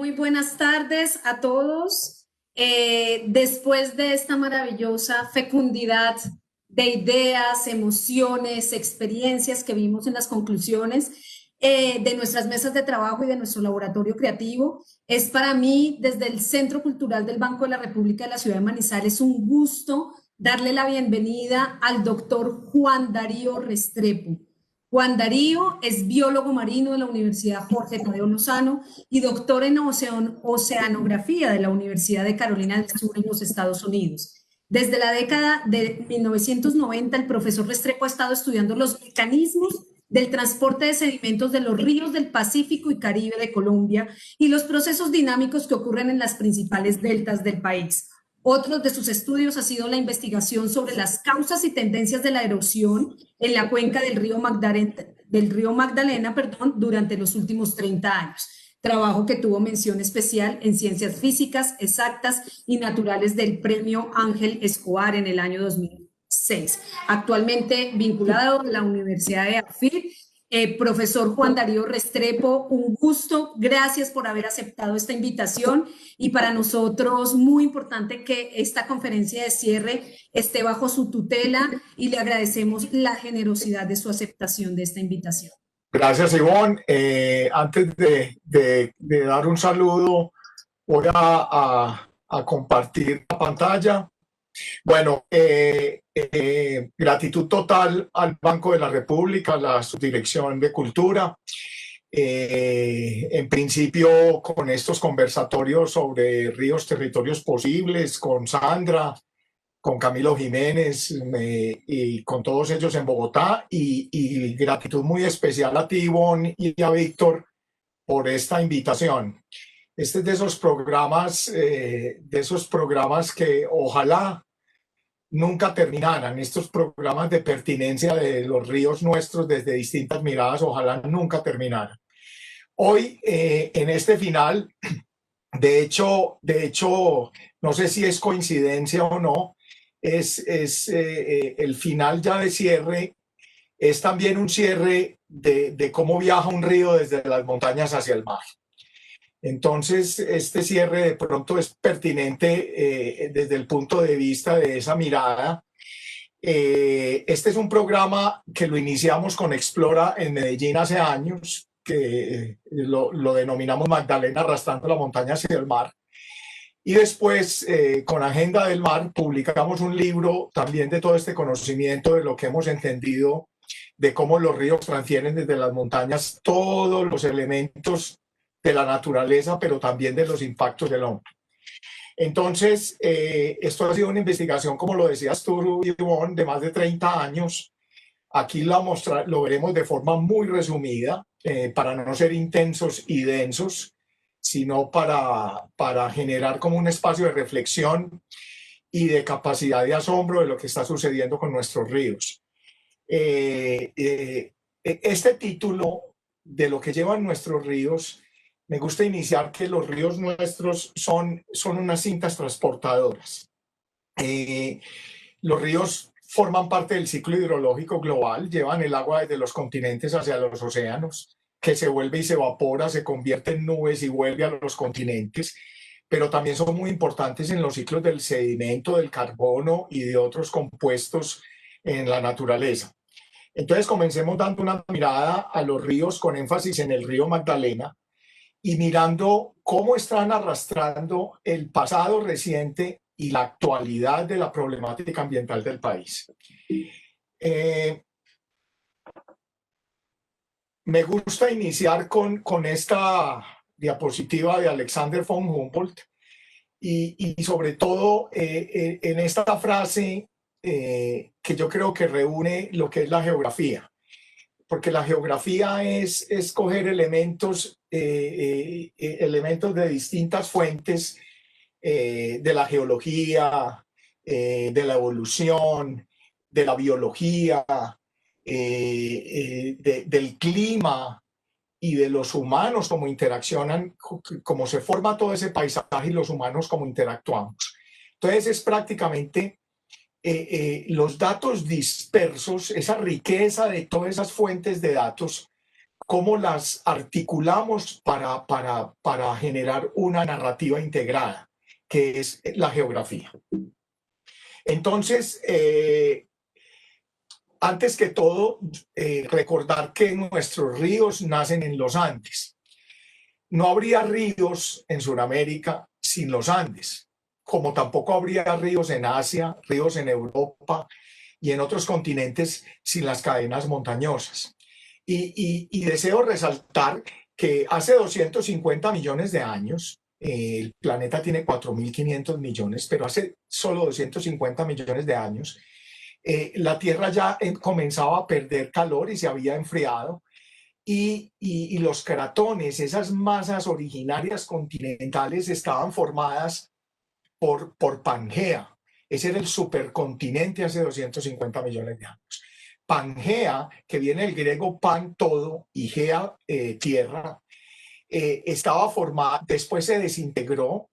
Muy buenas tardes a todos. Después de esta maravillosa fecundidad de ideas, emociones, experiencias que vimos en las conclusiones de nuestras mesas de trabajo y de nuestro laboratorio creativo, es para mí, desde el Centro Cultural del Banco de la República de la Ciudad de Manizales, un gusto darle la bienvenida al doctor Juan Darío Restrepo. Juan Darío es biólogo marino de la Universidad Jorge Tadeo Lozano y doctor en oceanografía de la Universidad de Carolina del Sur en los Estados Unidos. Desde la década de 1990, el profesor Restrepo ha estado estudiando los mecanismos del transporte de sedimentos de los ríos del Pacífico y Caribe de Colombia y los procesos dinámicos que ocurren en las principales deltas del país. Otro de sus estudios ha sido la investigación sobre las causas y tendencias de la erosión en la cuenca del río Magdalena, durante los últimos 30 años. Trabajo que tuvo mención especial en Ciencias Físicas, Exactas y Naturales del Premio Ángel Escobar en el año 2006. Actualmente vinculado a la Universidad de AFIT. Profesor Juan Darío Restrepo, un gusto, gracias por haber aceptado esta invitación y para nosotros muy importante que esta conferencia de cierre esté bajo su tutela y le agradecemos la generosidad de su aceptación de esta invitación. Gracias, Ivonne. Antes de dar un saludo, voy a compartir la pantalla. Bueno, gratitud total al Banco de la República, a la Subdirección de Cultura. En principio, con estos conversatorios sobre ríos, territorios posibles, con Sandra, con Camilo Jiménez y con todos ellos en Bogotá. Y gratitud muy especial a ti, Ivonne, y a Víctor por esta invitación. Este es de esos programas que ojalá nunca terminaran, estos programas de pertinencia de los ríos nuestros desde distintas miradas, ojalá nunca terminaran. Hoy, en este final, de hecho, no sé si es coincidencia o no, es el final ya de cierre, es también un cierre de cómo viaja un río desde las montañas hacia el mar. Entonces, este cierre de pronto es pertinente desde el punto de vista de esa mirada. Este es un programa que lo iniciamos con Explora en Medellín hace años, que lo denominamos Magdalena arrastrando la montaña hacia el mar. Y después, con Agenda del Mar, publicamos un libro también de todo este conocimiento de lo que hemos entendido de cómo los ríos transfieren desde las montañas todos los elementos de la naturaleza, pero también de los impactos del hombre. Entonces, esto ha sido una investigación, como lo decías tú, Ivonne, de más de 30 años. Aquí lo veremos de forma muy resumida, para no ser intensos y densos, sino para generar como un espacio de reflexión y de capacidad de asombro de lo que está sucediendo con nuestros ríos. Este título de lo que llevan nuestros ríos, me gusta iniciar que los ríos nuestros son unas cintas transportadoras. Los ríos forman parte del ciclo hidrológico global, llevan el agua desde los continentes hacia los océanos, que se vuelve y se evapora, se convierte en nubes y vuelve a los continentes, pero también son muy importantes en los ciclos del sedimento, del carbono y de otros compuestos en la naturaleza. Entonces comencemos dando una mirada a los ríos con énfasis en el río Magdalena, y mirando cómo están arrastrando el pasado reciente y la actualidad de la problemática ambiental del país. Me gusta iniciar con esta diapositiva de Alexander von Humboldt y sobre todo en esta frase que yo creo que reúne lo que es la geografía. Porque la geografía es coger elementos de distintas fuentes de la geología, de la evolución, de la biología, del clima y de los humanos, cómo interaccionan, cómo se forma todo ese paisaje y los humanos cómo interactuamos. Entonces es prácticamente los datos dispersos, esa riqueza de todas esas fuentes de datos, cómo las articulamos para generar una narrativa integrada, que es la geografía. Entonces, antes que todo, recordar que nuestros ríos nacen en los Andes. No habría ríos en Sudamérica sin los Andes, como tampoco habría ríos en Asia, ríos en Europa y en otros continentes sin las cadenas montañosas. Y deseo resaltar que hace 250 millones de años, el planeta tiene 4.500 millones, pero hace solo 250 millones de años, la Tierra ya comenzaba a perder calor y se había enfriado. Y los cratones, esas masas originarias continentales, estaban formadas por Pangea. Ese era el supercontinente hace 250 millones de años. Pangea, que viene del griego pan, todo, y gea, tierra, estaba formada, después se desintegró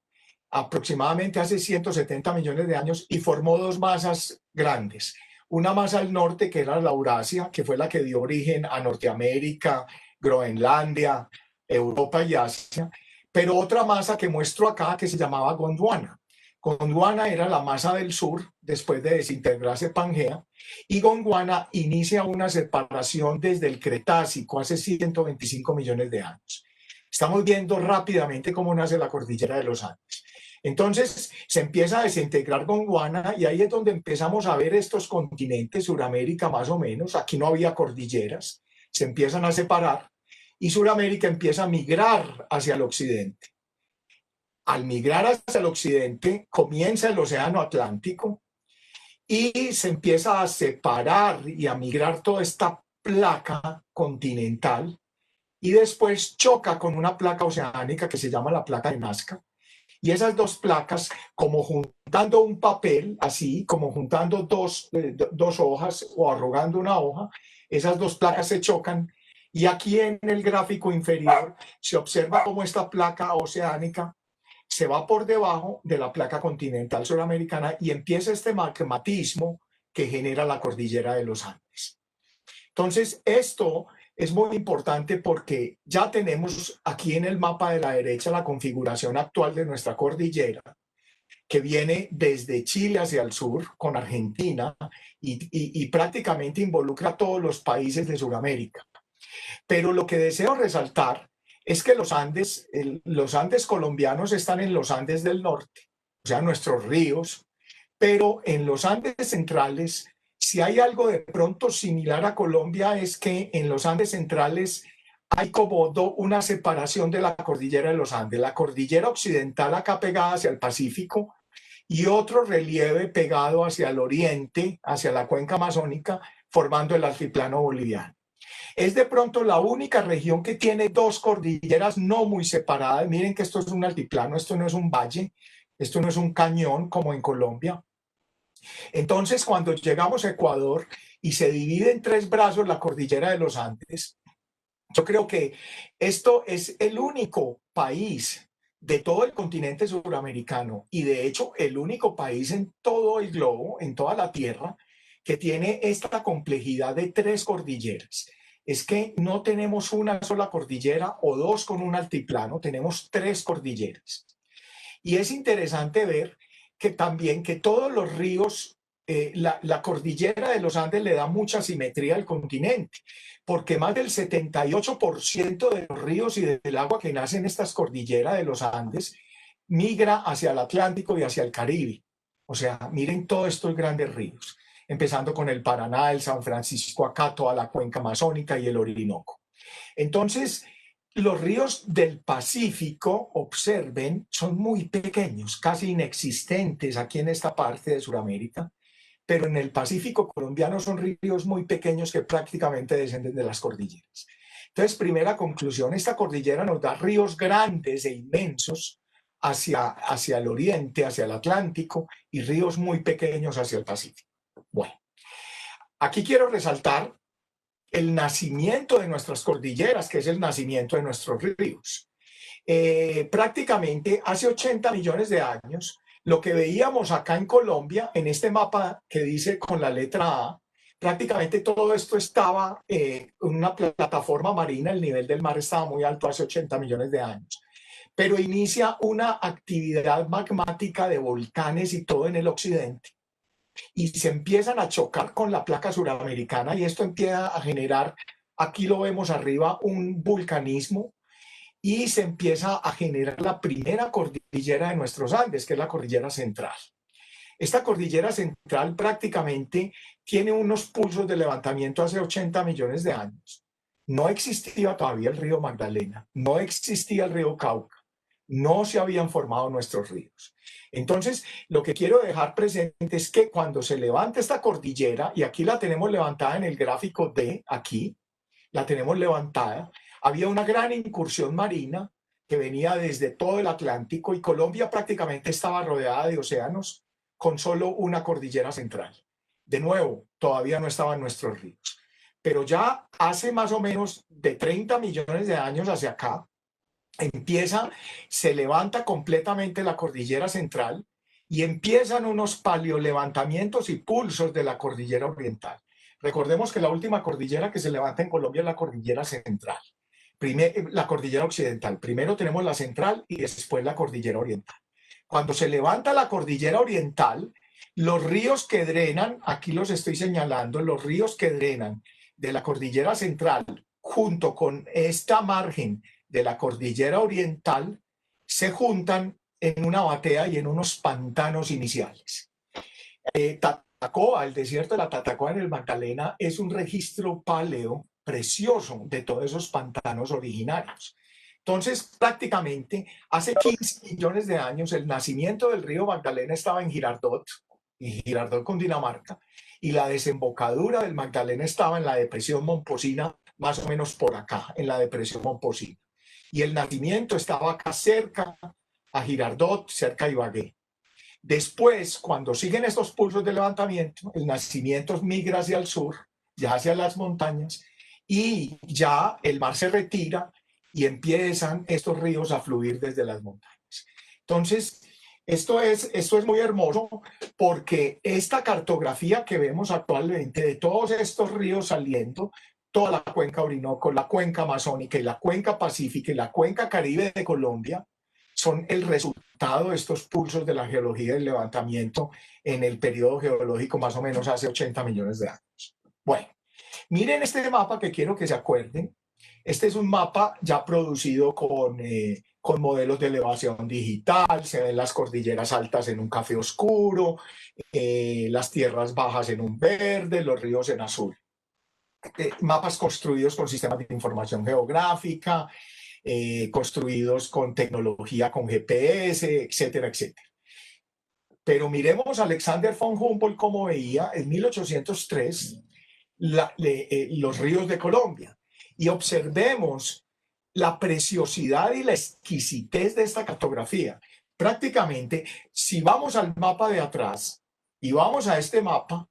aproximadamente hace 170 millones de años y formó dos masas grandes. Una masa al norte, que era la Eurasia, que fue la que dio origen a Norteamérica, Groenlandia, Europa y Asia, pero otra masa que muestro acá que se llamaba Gondwana. Gondwana era la masa del sur después de desintegrarse Pangea, y Gondwana inicia una separación desde el Cretácico hace 125 millones de años. Estamos viendo rápidamente cómo nace la cordillera de los Andes. Entonces se empieza a desintegrar Gondwana y ahí es donde empezamos a ver estos continentes, Suramérica más o menos. Aquí no había cordilleras, se empiezan a separar y Suramérica empieza a migrar hacia el occidente. Al migrar hacia el occidente comienza el océano Atlántico y se empieza a separar y a migrar toda esta placa continental y después choca con una placa oceánica que se llama la placa de Nazca. Y esas dos placas, como juntando un papel, así como juntando dos hojas o arrugando una hoja, esas dos placas se chocan. Y aquí en el gráfico inferior se observa cómo esta placa oceánica se va por debajo de la placa continental suramericana y empieza este magmatismo que genera la cordillera de los Andes. Entonces, esto es muy importante porque ya tenemos aquí en el mapa de la derecha la configuración actual de nuestra cordillera, que viene desde Chile hacia el sur, con Argentina, y prácticamente involucra a todos los países de Sudamérica. Pero lo que deseo resaltar es que los Andes colombianos están en los Andes del norte, o sea, nuestros ríos, pero en los Andes centrales, si hay algo de pronto similar a Colombia, es que en los Andes centrales hay como una separación de la cordillera de los Andes, la cordillera occidental acá pegada hacia el Pacífico y otro relieve pegado hacia el oriente, hacia la cuenca amazónica, formando el altiplano boliviano. Es de pronto la única región que tiene dos cordilleras no muy separadas. Miren que esto es un altiplano, esto no es un valle, esto no es un cañón como en Colombia. Entonces, cuando llegamos a Ecuador y se divide en tres brazos la cordillera de los Andes, yo creo que esto es el único país de todo el continente suramericano y de hecho el único país en todo el globo, en toda la Tierra, que tiene esta complejidad de tres cordilleras. Es que no tenemos una sola cordillera o dos con un altiplano, tenemos tres cordilleras. Y es interesante ver que también que todos los ríos, la cordillera de los Andes le da mucha simetría al continente, porque más del 78% de los ríos y del agua que nace en estas cordilleras de los Andes migra hacia el Atlántico y hacia el Caribe. O sea, miren todos estos grandes ríos, empezando con el Paraná, el San Francisco, acá toda la cuenca amazónica y el Orinoco. Entonces, los ríos del Pacífico, observen, son muy pequeños, casi inexistentes aquí en esta parte de Sudamérica, pero en el Pacífico colombiano son ríos muy pequeños que prácticamente descienden de las cordilleras. Entonces, primera conclusión, esta cordillera nos da ríos grandes e inmensos hacia el oriente, hacia el Atlántico, y ríos muy pequeños hacia el Pacífico. Bueno, aquí quiero resaltar el nacimiento de nuestras cordilleras, que es el nacimiento de nuestros ríos. Prácticamente hace 80 millones de años, lo que veíamos acá en Colombia, en este mapa que dice con la letra A, Prácticamente todo esto estaba en una plataforma marina, el nivel del mar estaba muy alto hace 80 millones de años, pero inicia una actividad magmática de volcanes y todo en el occidente, y se empiezan a chocar con la placa suramericana y esto empieza a generar, aquí lo vemos arriba, un vulcanismo y se empieza a generar la primera cordillera de nuestros Andes, que es la cordillera central. Esta cordillera central prácticamente tiene unos pulsos de levantamiento hace 80 millones de años. No existía todavía el río Magdalena, no existía el río Cauca, no se habían formado nuestros ríos. Entonces, lo que quiero dejar presente es que cuando se levanta esta cordillera, y aquí la tenemos levantada en el gráfico D, aquí, la tenemos levantada, había una gran incursión marina que venía desde todo el Atlántico y Colombia prácticamente estaba rodeada de océanos con solo una cordillera central. De nuevo, todavía no estaban nuestros ríos. Pero ya hace más o menos de 30 millones de años hacia acá, se levanta completamente la cordillera central y empiezan unos paleolevantamientos y pulsos de la cordillera oriental. Recordemos que la última cordillera que se levanta en Colombia es la cordillera central, la cordillera occidental. Primero tenemos la central y después la cordillera oriental. Cuando se levanta la cordillera oriental, los ríos que drenan, aquí los estoy señalando, los ríos que drenan de la cordillera central junto con esta margen de la cordillera oriental se juntan en una batea y en unos pantanos iniciales. Tatacoa, el desierto de la Tatacoa en el Magdalena, es un registro paleo precioso de todos esos pantanos originarios. Entonces, prácticamente, hace 15 millones de años, el nacimiento del río Magdalena estaba en Girardot, Cundinamarca, y la desembocadura del Magdalena estaba en la depresión Momposina, más o menos por acá, en la depresión Momposina. Y el nacimiento estaba acá cerca a Girardot, cerca a Ibagué. Después, cuando siguen estos pulsos de levantamiento, el nacimiento migra hacia el sur, ya hacia las montañas, y ya el mar se retira y empiezan estos ríos a fluir desde las montañas. Entonces, esto es muy hermoso porque esta cartografía que vemos actualmente de todos estos ríos saliendo, toda la cuenca Orinoco, la cuenca amazónica y la cuenca pacífica y la cuenca caribe de Colombia, son el resultado de estos pulsos de la geología del levantamiento en el periodo geológico más o menos hace 80 millones de años. Bueno, miren este mapa que quiero que se acuerden. Este es un mapa ya producido con modelos de elevación digital. Se ven las cordilleras altas en un café oscuro, las tierras bajas en un verde, los ríos en azul. Mapas construidos con sistemas de información geográfica, construidos con tecnología, con GPS, etcétera, etcétera. Pero miremos a Alexander von Humboldt cómo veía en 1803 los ríos de Colombia y observemos la preciosidad y la exquisitez de esta cartografía. Prácticamente, si vamos al mapa de atrás y vamos a este mapa,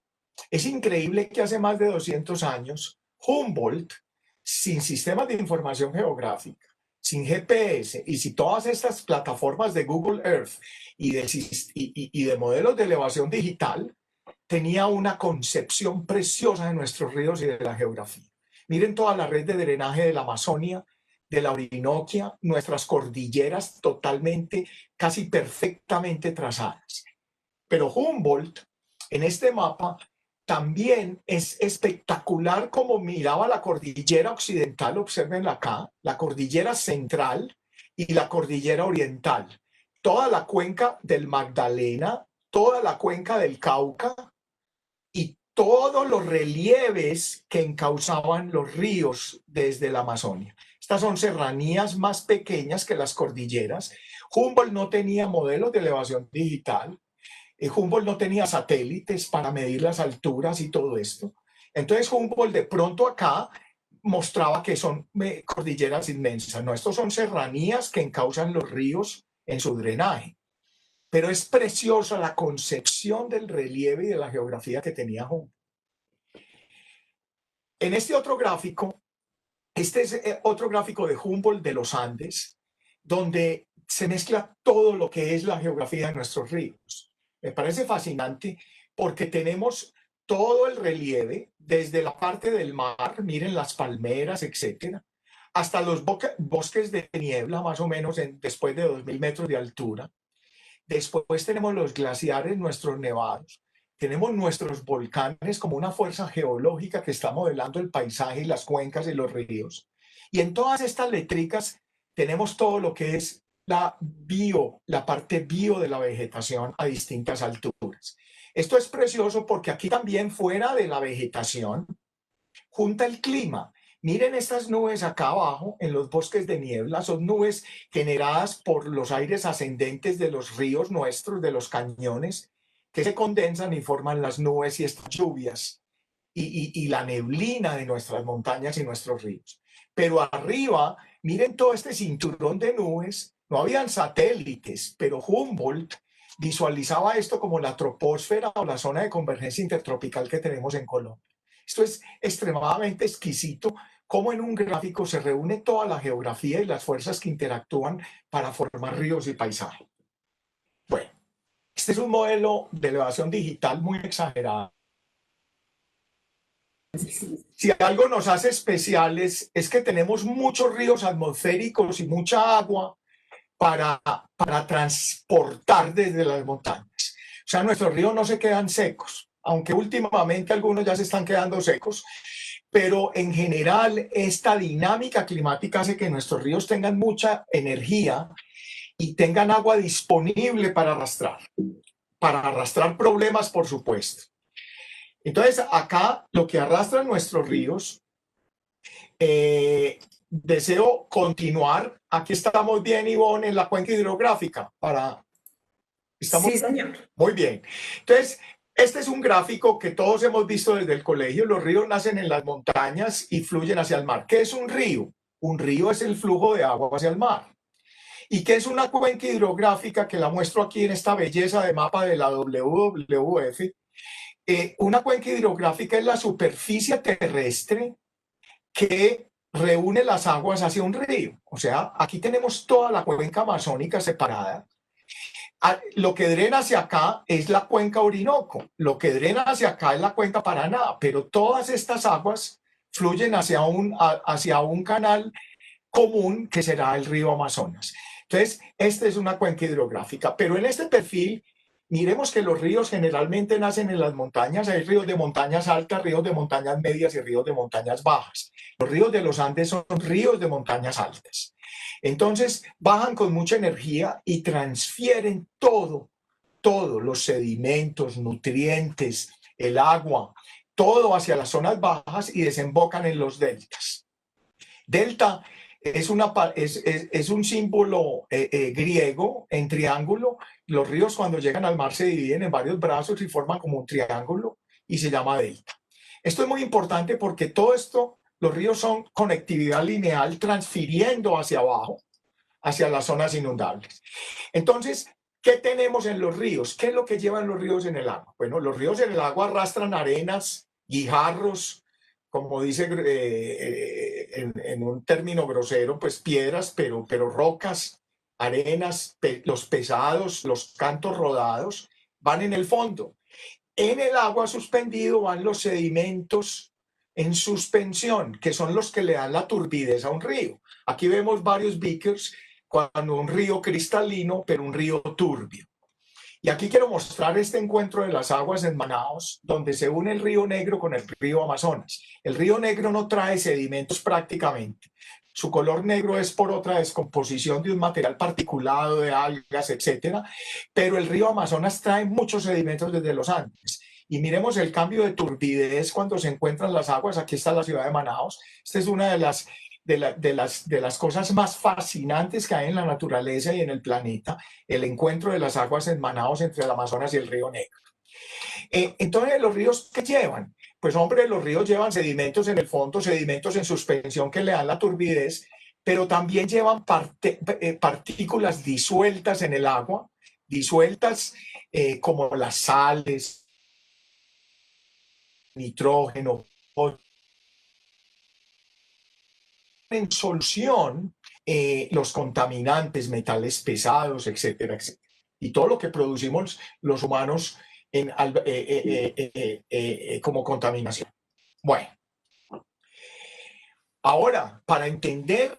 es increíble que hace más de 200 años Humboldt, sin sistemas de información geográfica, sin GPS y sin todas estas plataformas de Google Earth y de modelos de elevación digital, tenía una concepción preciosa de nuestros ríos y de la geografía. Miren toda la red de drenaje de la Amazonia, de la Orinoquia, nuestras cordilleras totalmente, casi perfectamente trazadas. Pero Humboldt, en este mapa, también es espectacular como miraba la cordillera occidental, observen acá, la cordillera central y la cordillera oriental. Toda la cuenca del Magdalena, toda la cuenca del Cauca y todos los relieves que encauzaban los ríos desde la Amazonia. Estas son serranías más pequeñas que las cordilleras. Humboldt no tenía modelos de elevación digital. Humboldt no tenía satélites para medir las alturas y todo esto. Entonces Humboldt de pronto acá mostraba que son cordilleras inmensas. No, estos son serranías que encausan los ríos en su drenaje. Pero es preciosa la concepción del relieve y de la geografía que tenía Humboldt. En este otro gráfico, este es otro gráfico de Humboldt de los Andes, donde se mezcla todo lo que es la geografía de nuestros ríos. Me parece fascinante porque tenemos todo el relieve, desde la parte del mar, miren las palmeras, etcétera, hasta los bosques de niebla, más o menos después de 2000 metros de altura. Después tenemos los glaciares, nuestros nevados. Tenemos nuestros volcanes como una fuerza geológica que está modelando el paisaje y las cuencas y los ríos. Y en todas estas letricas tenemos todo lo que es la parte bio de la vegetación a distintas alturas. Esto es precioso porque aquí también, fuera de la vegetación, junta el clima. Miren estas nubes acá abajo en los bosques de niebla, son nubes generadas por los aires ascendentes de los ríos nuestros, de los cañones, que se condensan y forman las nubes y estas lluvias y la neblina de nuestras montañas y nuestros ríos. Pero arriba, miren todo este cinturón de nubes, no habían satélites, pero Humboldt visualizaba esto como la troposfera o la zona de convergencia intertropical que tenemos en Colombia. Esto es extremadamente exquisito, cómo en un gráfico se reúne toda la geografía y las fuerzas que interactúan para formar ríos y paisajes. Bueno, este es un modelo de elevación digital muy exagerado. Si algo nos hace especiales es que tenemos muchos ríos atmosféricos y mucha agua para transportar desde las montañas. O sea, nuestros ríos no se quedan secos, aunque últimamente algunos ya se están quedando secos, pero en general esta dinámica climática hace que nuestros ríos tengan mucha energía y tengan agua disponible para arrastrar problemas, por supuesto. Entonces, acá lo que arrastran nuestros ríos, deseo continuar. Aquí estamos bien, Ivonne, en la cuenca hidrográfica. ¿Estamos? Sí, señor. Muy bien. Entonces, este es un gráfico que todos hemos visto desde el colegio. Los ríos nacen en las montañas y fluyen hacia el mar. ¿Qué es un río? Un río es el flujo de agua hacia el mar. ¿Y qué es una cuenca hidrográfica? Que la muestro aquí en esta belleza de mapa de la WWF. Una cuenca hidrográfica es la superficie terrestre que reúne las aguas hacia un río. O sea, aquí tenemos toda la cuenca amazónica separada. Lo que drena hacia acá es la cuenca Orinoco, lo que drena hacia acá es la cuenca Paraná, pero todas estas aguas fluyen hacia un canal común que será el río Amazonas. Entonces, esta es una cuenca hidrográfica, pero en este perfil miremos que los ríos generalmente nacen en las montañas. Hay ríos de montañas altas, ríos de montañas medias y ríos de montañas bajas. Los ríos de los Andes son ríos de montañas altas. Entonces bajan con mucha energía y transfieren todo, los sedimentos, nutrientes, el agua, todo hacia las zonas bajas y desembocan en los deltas. Delta es un símbolo griego en triángulo. Los ríos, cuando llegan al mar, se dividen en varios brazos y forman como un triángulo y se llama delta. Esto es muy importante porque todo esto, los ríos son conectividad lineal transfiriendo hacia abajo, hacia las zonas inundables. Entonces, ¿qué tenemos en los ríos? ¿Qué es lo que llevan los ríos en el agua? Bueno, los ríos en el agua arrastran arenas, guijarros, como dice en un término grosero, pues piedras, pero rocas, arenas, los pesados, los cantos rodados, van en el fondo. En el agua suspendido van los sedimentos en suspensión, que son los que le dan la turbidez a un río. Aquí vemos varios beakers cuando un río cristalino, pero un río turbio. Y aquí quiero mostrar este encuentro de las aguas en Manaos, donde se une el río Negro con el río Amazonas. El río Negro no trae sedimentos prácticamente. Su color negro es por otra descomposición de un material particulado, de algas, etcétera. Pero el río Amazonas trae muchos sedimentos desde los Andes. Y miremos el cambio de turbidez cuando se encuentran las aguas. Aquí está la ciudad de Manaos. Esta es una de las cosas más fascinantes que hay en la naturaleza y en el planeta, el encuentro de las aguas en Manaos entre el Amazonas y el río Negro. Entonces, ¿los ríos qué llevan? Pues hombre, los ríos llevan sedimentos en el fondo, sedimentos en suspensión que le dan la turbidez, pero también llevan partículas disueltas en el agua, disueltas como las sales, nitrógeno, en solución los contaminantes, metales pesados, etcétera, etcétera. Y todo lo que producimos los humanos como contaminación. Bueno, ahora, para entender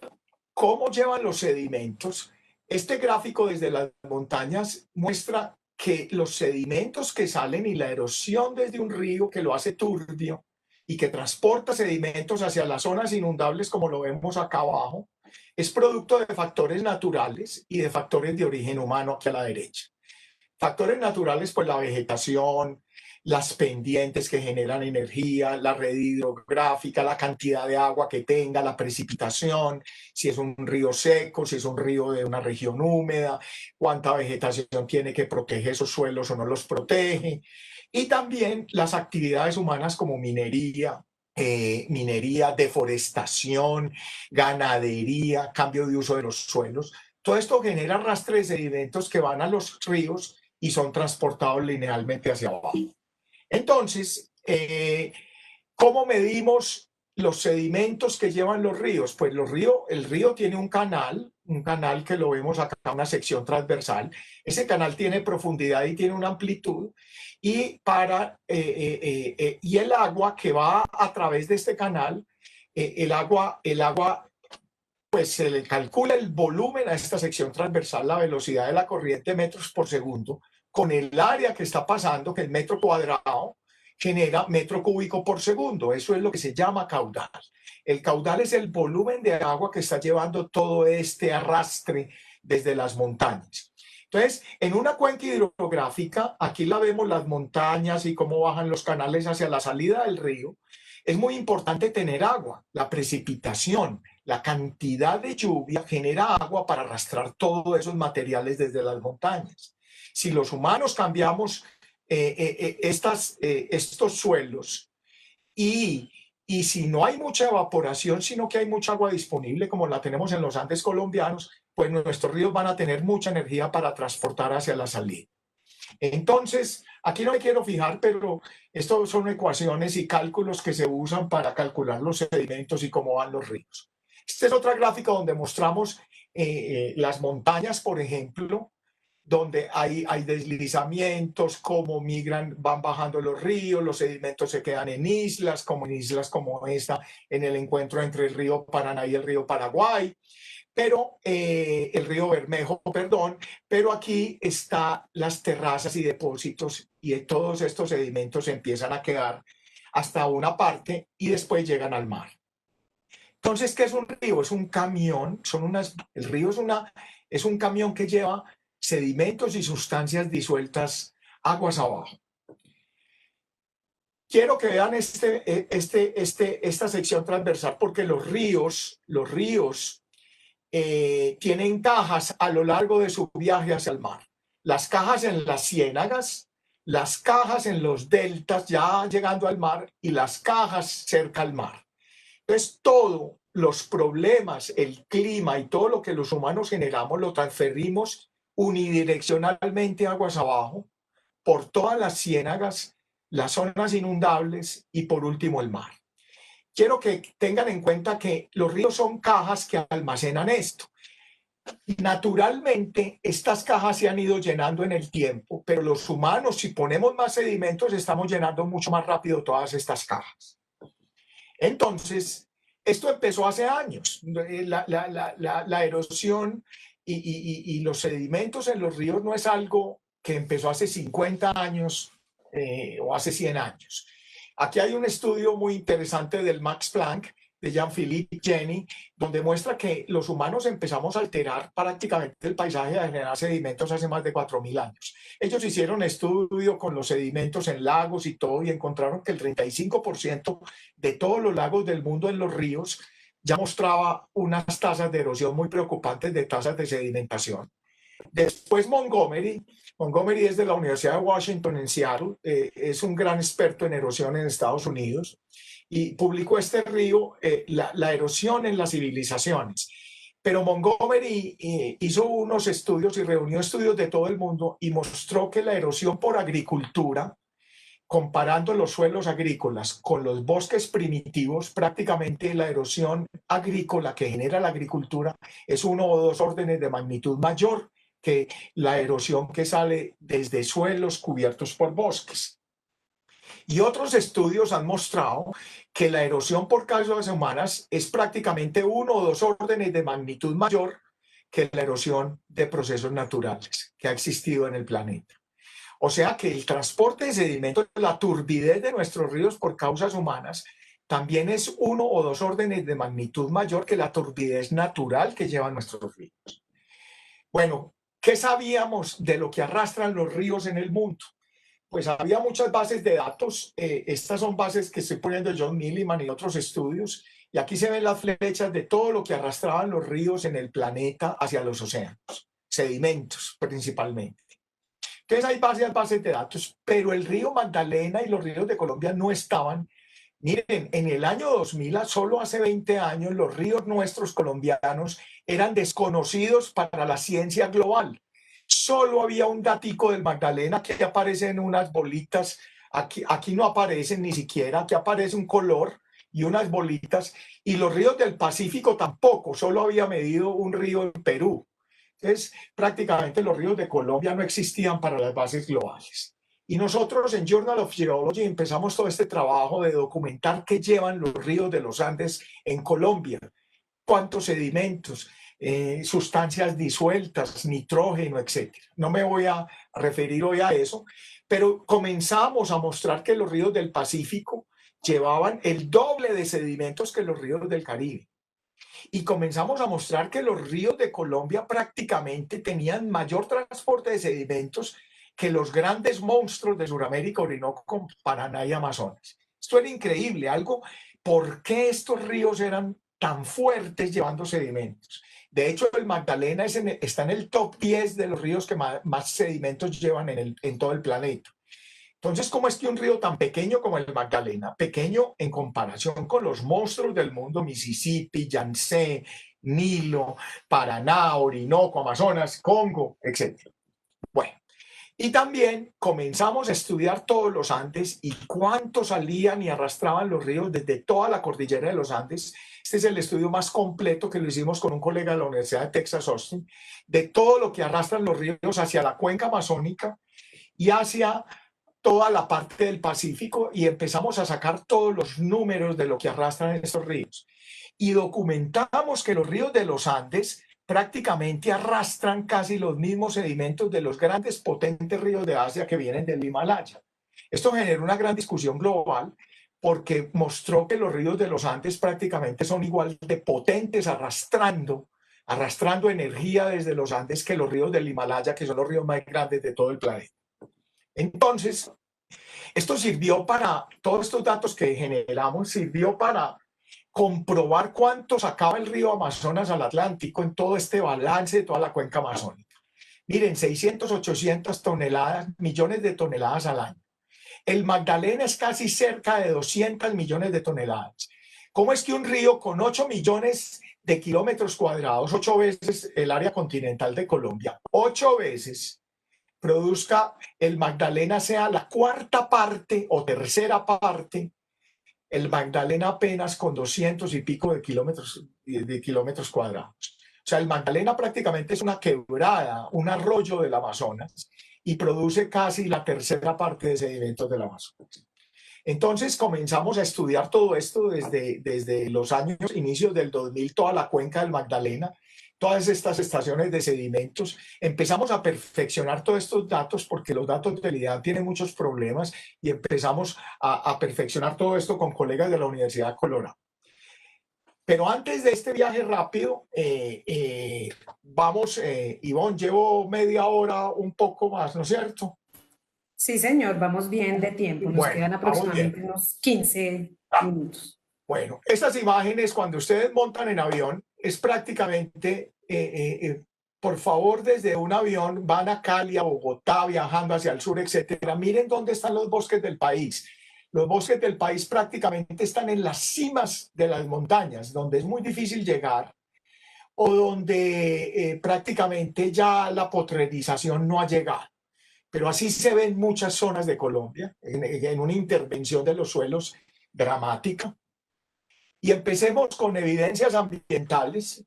cómo llevan los sedimentos, este gráfico desde las montañas muestra que los sedimentos que salen y la erosión desde un río que lo hace turbio y que transporta sedimentos hacia las zonas inundables, como lo vemos acá abajo, es producto de factores naturales y de factores de origen humano aquí a la derecha. Factores naturales, pues la vegetación, las pendientes que generan energía, la red hidrográfica, la cantidad de agua que tenga, la precipitación, si es un río seco, si es un río de una región húmeda, cuánta vegetación tiene que proteger esos suelos o no los protege. Y también las actividades humanas como minería, deforestación, ganadería, cambio de uso de los suelos. Todo esto genera arrastre de sedimentos que van a los ríos y son transportados linealmente hacia abajo. Entonces, ¿cómo medimos los sedimentos que llevan los ríos? Pues el río tiene un canal que lo vemos acá, una sección transversal. Ese canal tiene profundidad y tiene una amplitud. Y el agua que va a través de este canal, el agua, pues se le calcula el volumen a esta sección transversal, la velocidad de la corriente metros por segundo, con el área que está pasando, que el metro cuadrado genera metro cúbico por segundo. Eso es lo que se llama caudal. El caudal es el volumen de agua que está llevando todo este arrastre desde las montañas. Entonces, en una cuenca hidrográfica, aquí la vemos las montañas y cómo bajan los canales hacia la salida del río. Es muy importante tener agua, la precipitación, la cantidad de lluvia genera agua para arrastrar todos esos materiales desde las montañas. Si los humanos cambiamos estos suelos y si no hay mucha evaporación, sino que hay mucha agua disponible, como la tenemos en los Andes colombianos, pues nuestros ríos van a tener mucha energía para transportar hacia la salida. Entonces, aquí no me quiero fijar, pero estos son ecuaciones y cálculos que se usan para calcular los sedimentos y cómo van los ríos. Esta es otra gráfica donde mostramos las montañas, por ejemplo, donde hay deslizamientos, cómo migran, van bajando los ríos, los sedimentos se quedan en islas como esta, en el encuentro entre el río Paraná y el río Paraguay, pero el río Bermejo, perdón, pero aquí están las terrazas y depósitos y todos estos sedimentos empiezan a quedar hasta una parte y después llegan al mar. Entonces, ¿qué es un río? Es un camión, el río es un camión que lleva sedimentos y sustancias disueltas aguas abajo. Quiero que vean esta sección transversal porque los ríos tienen cajas a lo largo de su viaje hacia el mar. Las cajas en las ciénagas, las cajas en los deltas ya llegando al mar y las cajas cerca al mar. Entonces, todos los problemas, el clima y todo lo que los humanos generamos lo transferimos unidireccionalmente aguas abajo por todas las ciénagas, las zonas inundables y por último el mar. Quiero que tengan en cuenta que los ríos son cajas que almacenan esto. Naturalmente, estas cajas se han ido llenando en el tiempo, pero los humanos, si ponemos más sedimentos, estamos llenando mucho más rápido todas estas cajas. Entonces, esto empezó hace años. La erosión y los sedimentos en los ríos no es algo que empezó hace 50 años o hace 100 años. Aquí hay un estudio muy interesante del Max Planck, de Jean-Philippe Jenny, donde muestra que los humanos empezamos a alterar prácticamente el paisaje, a generar sedimentos hace más de 4.000 años. Ellos hicieron estudio con los sedimentos en lagos y todo y encontraron que el 35% de todos los lagos del mundo en los ríos ya mostraba unas tasas de erosión muy preocupantes, de tasas de sedimentación. Después Montgomery es de la Universidad de Washington en Seattle, es un gran experto en erosión en Estados Unidos y publicó este río, la erosión en las civilizaciones. Pero Montgomery hizo unos estudios y reunió estudios de todo el mundo y mostró que la erosión por agricultura, comparando los suelos agrícolas con los bosques primitivos, prácticamente la erosión agrícola que genera la agricultura es 1 o 2 órdenes de magnitud mayor que la erosión que sale desde suelos cubiertos por bosques. Y otros estudios han mostrado que la erosión por causas humanas es prácticamente 1 o 2 órdenes de magnitud mayor que la erosión de procesos naturales que ha existido en el planeta. O sea que el transporte de sedimentos, la turbidez de nuestros ríos por causas humanas, también es 1 o 2 órdenes de magnitud mayor que la turbidez natural que llevan nuestros ríos. Bueno, ¿qué sabíamos de lo que arrastran los ríos en el mundo? Pues había muchas bases de datos. Estas son bases que estoy poniendo John Milliman y otros estudios. Y aquí se ven las flechas de todo lo que arrastraban los ríos en el planeta hacia los océanos, sedimentos principalmente. Entonces hay varias bases de datos, pero el río Magdalena y los ríos de Colombia no estaban. Miren, en el año 2000, solo hace 20 años, los ríos nuestros colombianos eran desconocidos para la ciencia global. Solo había un datico del Magdalena que aparece en unas bolitas. Aquí no aparecen ni siquiera, aquí aparece un color y unas bolitas. Y los ríos del Pacífico tampoco, solo había medido un río en Perú. Entonces, prácticamente los ríos de Colombia no existían para las bases globales. Y nosotros en Journal of Geology empezamos todo este trabajo de documentar qué llevan los ríos de los Andes en Colombia, cuántos sedimentos, sustancias disueltas, nitrógeno, etc. No me voy a referir hoy a eso, pero comenzamos a mostrar que los ríos del Pacífico llevaban el doble de sedimentos que los ríos del Caribe. Y comenzamos a mostrar que los ríos de Colombia prácticamente tenían mayor transporte de sedimentos que los grandes monstruos de Sudamérica, Orinoco, Paraná y Amazonas. Esto era increíble, algo, ¿por qué estos ríos eran tan fuertes llevando sedimentos? De hecho, el Magdalena está en el top 10 de los ríos que más sedimentos llevan en todo el planeta. Entonces, ¿cómo es que un río tan pequeño como el Magdalena, pequeño en comparación con los monstruos del mundo, Mississippi, Yangtze, Nilo, Paraná, Orinoco, Amazonas, Congo, etc.? Bueno, y también comenzamos a estudiar todos los Andes y cuánto salían y arrastraban los ríos desde toda la cordillera de los Andes. Este es el estudio más completo que lo hicimos con un colega de la Universidad de Texas, Austin, de todo lo que arrastran los ríos hacia la cuenca amazónica y hacia toda la parte del Pacífico, y empezamos a sacar todos los números de lo que arrastran estos ríos. Y documentamos que los ríos de los Andes prácticamente arrastran casi los mismos sedimentos de los grandes potentes ríos de Asia que vienen del Himalaya. Esto generó una gran discusión global porque mostró que los ríos de los Andes prácticamente son igual de potentes arrastrando energía desde los Andes que los ríos del Himalaya, que son los ríos más grandes de todo el planeta. Entonces, esto sirvió para, todos estos datos que generamos, sirvió para comprobar cuánto sacaba el río Amazonas al Atlántico en todo este balance de toda la cuenca amazónica. Miren, 600, 800 toneladas, millones de toneladas al año. El Magdalena es casi cerca de 200 millones de toneladas. ¿Cómo es que un río con 8 millones de kilómetros cuadrados, 8 veces el área continental de Colombia, 8 veces, produzca el Magdalena sea la cuarta parte o tercera parte, el Magdalena apenas con 200 y pico de kilómetros cuadrados? O sea, el Magdalena prácticamente es una quebrada, un arroyo del Amazonas, y produce casi la tercera parte de sedimentos del Amazonas. Entonces comenzamos a estudiar todo esto desde los años inicios del 2000, toda la cuenca del Magdalena, todas estas estaciones de sedimentos. Empezamos a perfeccionar todos estos datos porque los datos del IDAN tienen muchos problemas, y empezamos a perfeccionar todo esto con colegas de la Universidad de Colorado. Pero antes de este viaje rápido, vamos, Ivonne, llevo media hora, un poco más, ¿no es cierto? Sí, señor, vamos bien de tiempo. Nos quedan aproximadamente unos 15 minutos. Bueno, estas imágenes cuando ustedes montan en avión es prácticamente, por favor, desde un avión van a Cali, a Bogotá, viajando hacia el sur, etcétera. Miren dónde están los bosques del país. Los bosques del país prácticamente están en las cimas de las montañas, donde es muy difícil llegar, o donde prácticamente ya la potrerización no ha llegado. Pero así se ve en muchas zonas de Colombia, en una intervención de los suelos dramática. Y empecemos con evidencias ambientales.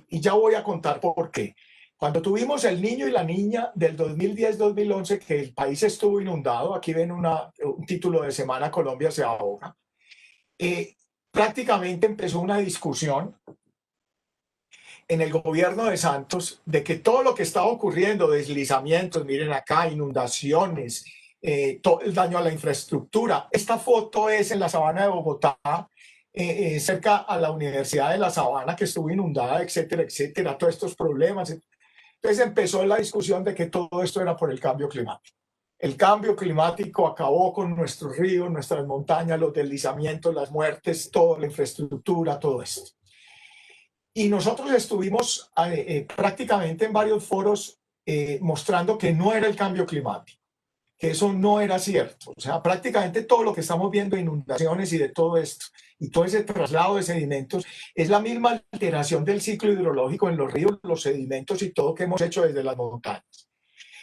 y ya voy a contar por qué. Cuando tuvimos el niño y la niña del 2010-2011, que el país estuvo inundado, aquí ven un título de semana, Colombia se ahoga, prácticamente empezó una discusión en el gobierno de Santos de que todo lo que estaba ocurriendo, deslizamientos, miren acá, inundaciones, todo el daño a la infraestructura. Esta foto es en la Sabana de Bogotá, cerca a la Universidad de la Sabana, que estuvo inundada, etcétera, etcétera, todos estos problemas. Entonces empezó la discusión de que todo esto era por el cambio climático. El cambio climático acabó con nuestros ríos, nuestras montañas, los deslizamientos, las muertes, toda la infraestructura, todo esto. Y nosotros estuvimos prácticamente en varios foros mostrando que no era el cambio climático, que eso no era cierto. O sea, prácticamente todo lo que estamos viendo, inundaciones y de todo esto, y todo ese traslado de sedimentos, es la misma alteración del ciclo hidrológico en los ríos, los sedimentos y todo que hemos hecho desde las montañas.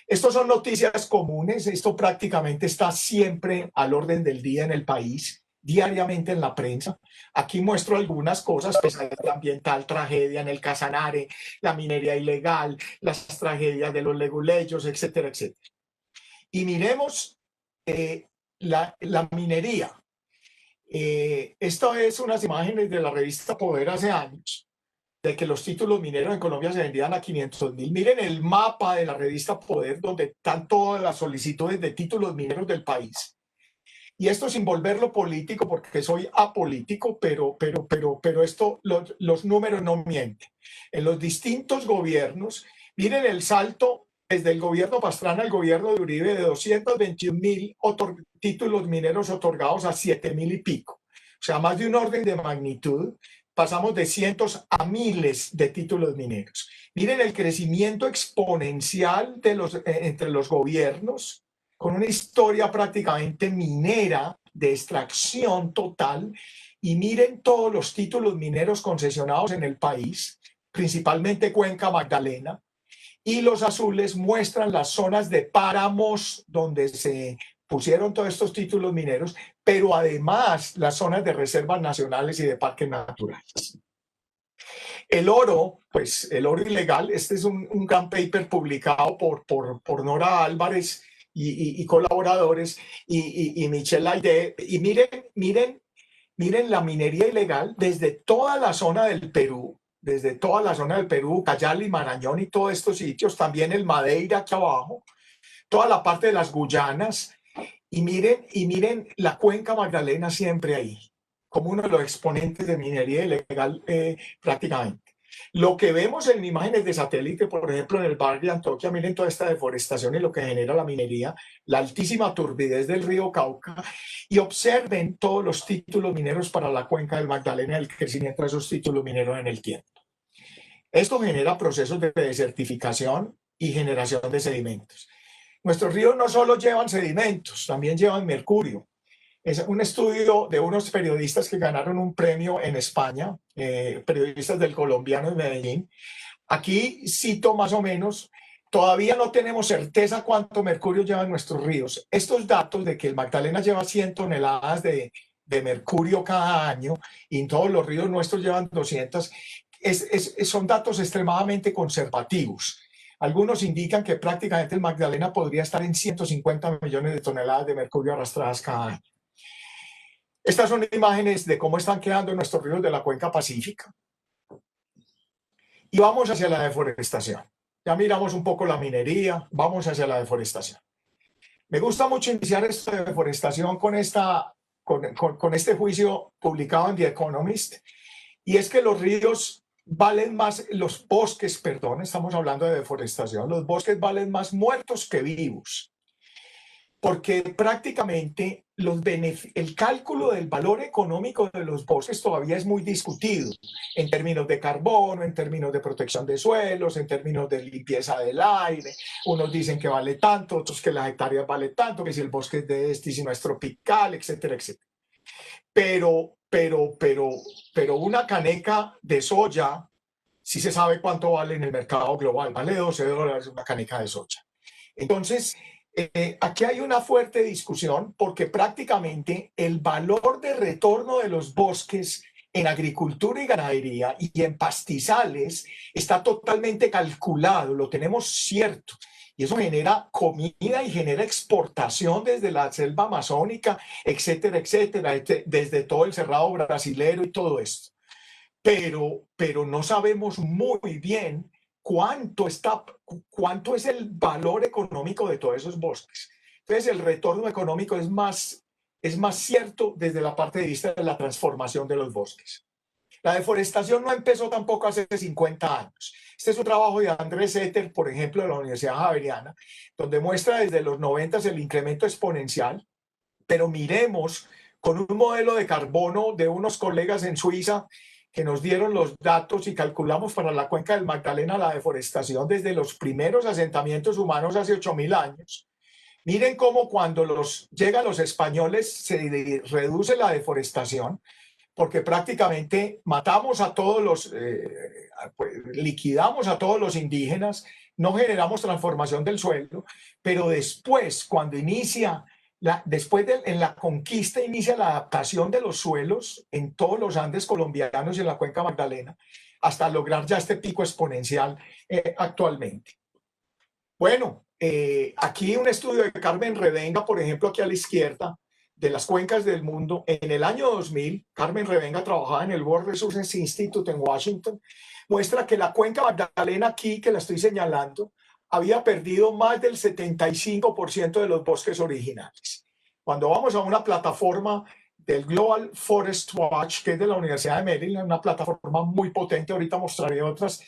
Estos son noticias comunes, esto prácticamente está siempre al orden del día en el país, diariamente en la prensa. Aquí muestro algunas cosas, pesadilla ambiental, tragedia en el Casanare, la minería ilegal, las tragedias de los leguleyos, etcétera, etcétera. Y miremos la minería. Esto es unas imágenes de la revista Poder hace años, de que los títulos mineros en Colombia se vendían a 500.000. Miren el mapa de la revista Poder, donde están todas las solicitudes de títulos mineros del país. Y esto sin volverlo político, porque soy apolítico, pero esto, los números no mienten. En los distintos gobiernos, miren el salto desde el gobierno Pastrana al gobierno de Uribe, de 221.000 títulos mineros otorgados a 7.000 y pico. O sea, más de un orden de magnitud. Pasamos de cientos a miles de títulos mineros. Miren el crecimiento exponencial entre los gobiernos, con una historia prácticamente minera de extracción total, y miren todos los títulos mineros concesionados en el país, principalmente Cuenca Magdalena, y los azules muestran las zonas de páramos donde se pusieron todos estos títulos mineros, pero además las zonas de reservas nacionales y de parques naturales. El oro, pues el oro ilegal, este es un gran paper publicado por Nora Álvarez y colaboradores y Michelle Aide. Y miren la minería ilegal desde toda la zona del Perú, Cayali, Marañón y todos estos sitios, también el Madeira aquí abajo, toda la parte de las Guyanas, y miren la Cuenca Magdalena siempre ahí, como uno de los exponentes de minería ilegal prácticamente. Lo que vemos en imágenes de satélite, por ejemplo, en el barrio de Antioquia, miren toda esta deforestación y lo que genera la minería, la altísima turbidez del río Cauca, y observen todos los títulos mineros para la Cuenca del Magdalena, el crecimiento de esos títulos mineros en el tiempo. Esto genera procesos de desertificación y generación de sedimentos. Nuestros ríos no solo llevan sedimentos, también llevan mercurio. Es un estudio de unos periodistas que ganaron un premio en España, periodistas del Colombiano de Medellín. Aquí cito más o menos, todavía no tenemos certeza cuánto mercurio llevan nuestros ríos. Estos datos de que el Magdalena lleva 100 toneladas de mercurio cada año y en todos los ríos nuestros llevan 200, son datos extremadamente conservativos. Algunos indican que prácticamente el Magdalena podría estar en 150 millones de toneladas de mercurio arrastradas cada año. Estas son imágenes de cómo están quedando nuestros ríos de la cuenca pacífica. Y vamos hacia la deforestación. Ya miramos un poco la minería, vamos hacia la deforestación. Me gusta mucho iniciar esta deforestación con este juicio publicado en The Economist, y es que los ríos valen más, los bosques, perdón, estamos hablando de deforestación, los bosques valen más muertos que vivos, porque prácticamente el cálculo del valor económico de los bosques todavía es muy discutido en términos de carbono, en términos de protección de suelos, en términos de limpieza del aire. Unos dicen que vale tanto, otros que las hectáreas vale tanto, que si el bosque es de este, si no es tropical, etcétera, etcétera. Pero una caneca de soya, sí se sabe cuánto vale en el mercado global, vale $12 una caneca de soya. Entonces, aquí hay una fuerte discusión porque prácticamente el valor de retorno de los bosques en agricultura y ganadería y en pastizales está totalmente calculado, lo tenemos cierto. Y eso genera comida y genera exportación desde la selva amazónica, etcétera, etcétera, desde todo el cerrado brasilero y todo esto. Pero no sabemos muy bien cuánto es el valor económico de todos esos bosques. Entonces, el retorno económico es más cierto desde la parte de vista de la transformación de los bosques. La deforestación no empezó tampoco hace 50 años. Este es un trabajo de Andrés Etter, por ejemplo, de la Universidad Javeriana, donde muestra desde los 90 el incremento exponencial, pero miremos con un modelo de carbono de unos colegas en Suiza que nos dieron los datos y calculamos para la cuenca del Magdalena la deforestación desde los primeros asentamientos humanos hace 8.000 años. Miren cómo cuando llegan los españoles se reduce la deforestación, porque prácticamente matamos a todos liquidamos a todos los indígenas, no generamos transformación del suelo, pero después, cuando inicia, en la conquista inicia la adaptación de los suelos en todos los Andes colombianos y en la cuenca Magdalena, hasta lograr ya este pico exponencial actualmente. Bueno, aquí un estudio de Carmen Revenga, por ejemplo, aquí a la izquierda, de las cuencas del mundo. En el año 2000, Carmen Revenga trabajaba en el World Resources Institute en Washington, muestra que la cuenca Magdalena aquí, que la estoy señalando, había perdido más del 75% de los bosques originales. Cuando vamos a una plataforma del Global Forest Watch, que es de la Universidad de Maryland, una plataforma muy potente, ahorita mostraré otras,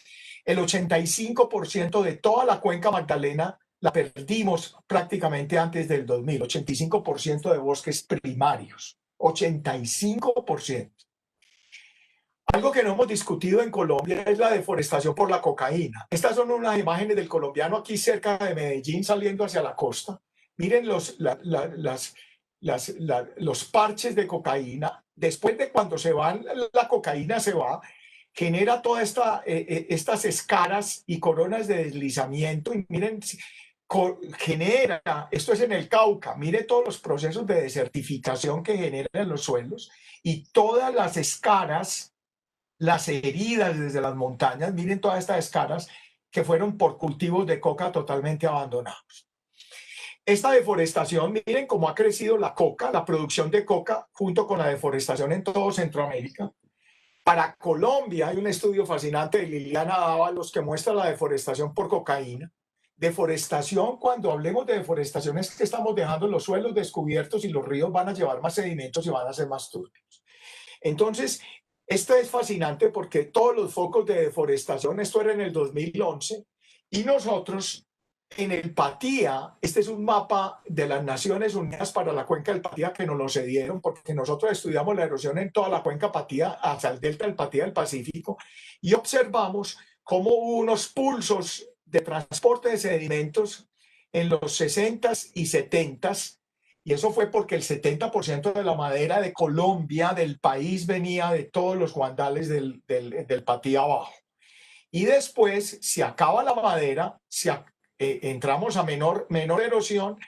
el 85% de toda la cuenca Magdalena la perdimos prácticamente antes del 2000, 85% de bosques primarios, 85%. Algo que no hemos discutido en Colombia es la deforestación por la cocaína. Estas son unas imágenes del colombiano aquí cerca de Medellín saliendo hacia la costa. Miren los parches de cocaína. Después de cuando se van, la cocaína se va, genera todas estas escaras y coronas de deslizamiento. Y miren, esto es en el Cauca, mire todos los procesos de desertificación que generan los suelos y todas las escaras, las heridas desde las montañas, miren todas estas escaras que fueron por cultivos de coca totalmente abandonados. Esta deforestación, miren cómo ha crecido la coca, la producción de coca junto con la deforestación en todo Centroamérica. Para Colombia hay un estudio fascinante de Liliana Dávalos que muestra la deforestación por cocaína. Deforestación, cuando hablemos de deforestación, es que estamos dejando los suelos descubiertos y los ríos van a llevar más sedimentos y van a ser más turbios. Entonces, esto es fascinante porque todos los focos de deforestación, esto era en el 2011, y nosotros en el Patía, este es un mapa de las Naciones Unidas para la cuenca del Patía que nos lo cedieron porque nosotros estudiamos la erosión en toda la cuenca Patía hasta el delta del Patía del Pacífico y observamos cómo hubo unos pulsos de transporte de sedimentos en los 60s y 70s, y eso fue porque el 70% de la madera de Colombia, del país, venía de todos los guandales del Patía abajo. Y después se acaba la madera, entramos a menor erosión,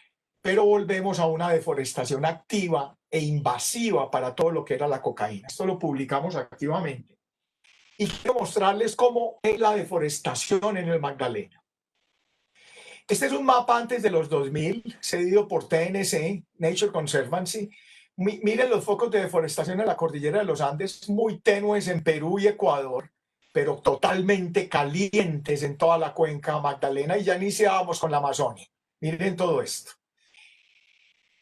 pero volvemos a una deforestación activa e invasiva para todo lo que era la cocaína. Esto lo publicamos activamente. Y quiero mostrarles cómo es la deforestación en el Magdalena. Este es un mapa antes de los 2000, cedido por TNC, Nature Conservancy. Miren los focos de deforestación en la cordillera de los Andes, muy tenues en Perú y Ecuador, pero totalmente calientes en toda la cuenca Magdalena, y ya iniciábamos con la Amazonia. Miren todo esto.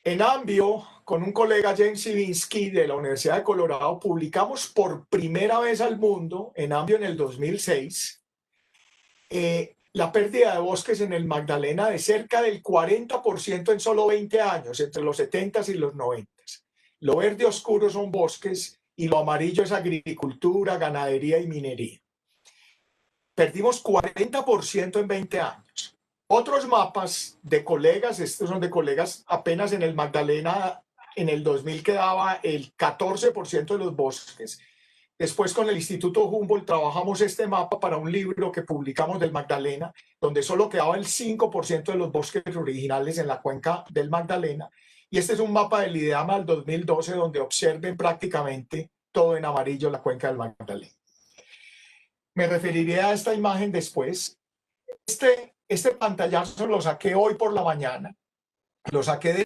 En Ambio, con un colega, James Sivinsky, de la Universidad de Colorado, publicamos por primera vez al mundo, en Ambio en el 2006, la pérdida de bosques en el Magdalena de cerca del 40% en solo 20 años, entre los 70s y los 90s. Lo verde oscuro son bosques y lo amarillo es agricultura, ganadería y minería. Perdimos 40% en 20 años. Otros mapas de colegas, estos son de colegas apenas en el Magdalena, en el 2000 quedaba el 14% de los bosques. Después con el Instituto Humboldt trabajamos este mapa para un libro que publicamos del Magdalena, donde solo quedaba el 5% de los bosques originales en la cuenca del Magdalena. Y este es un mapa del IDEAMA del 2012, donde observen prácticamente todo en amarillo la cuenca del Magdalena. Me referiré a esta imagen después. Este pantallazo lo saqué hoy por la mañana. Lo saqué de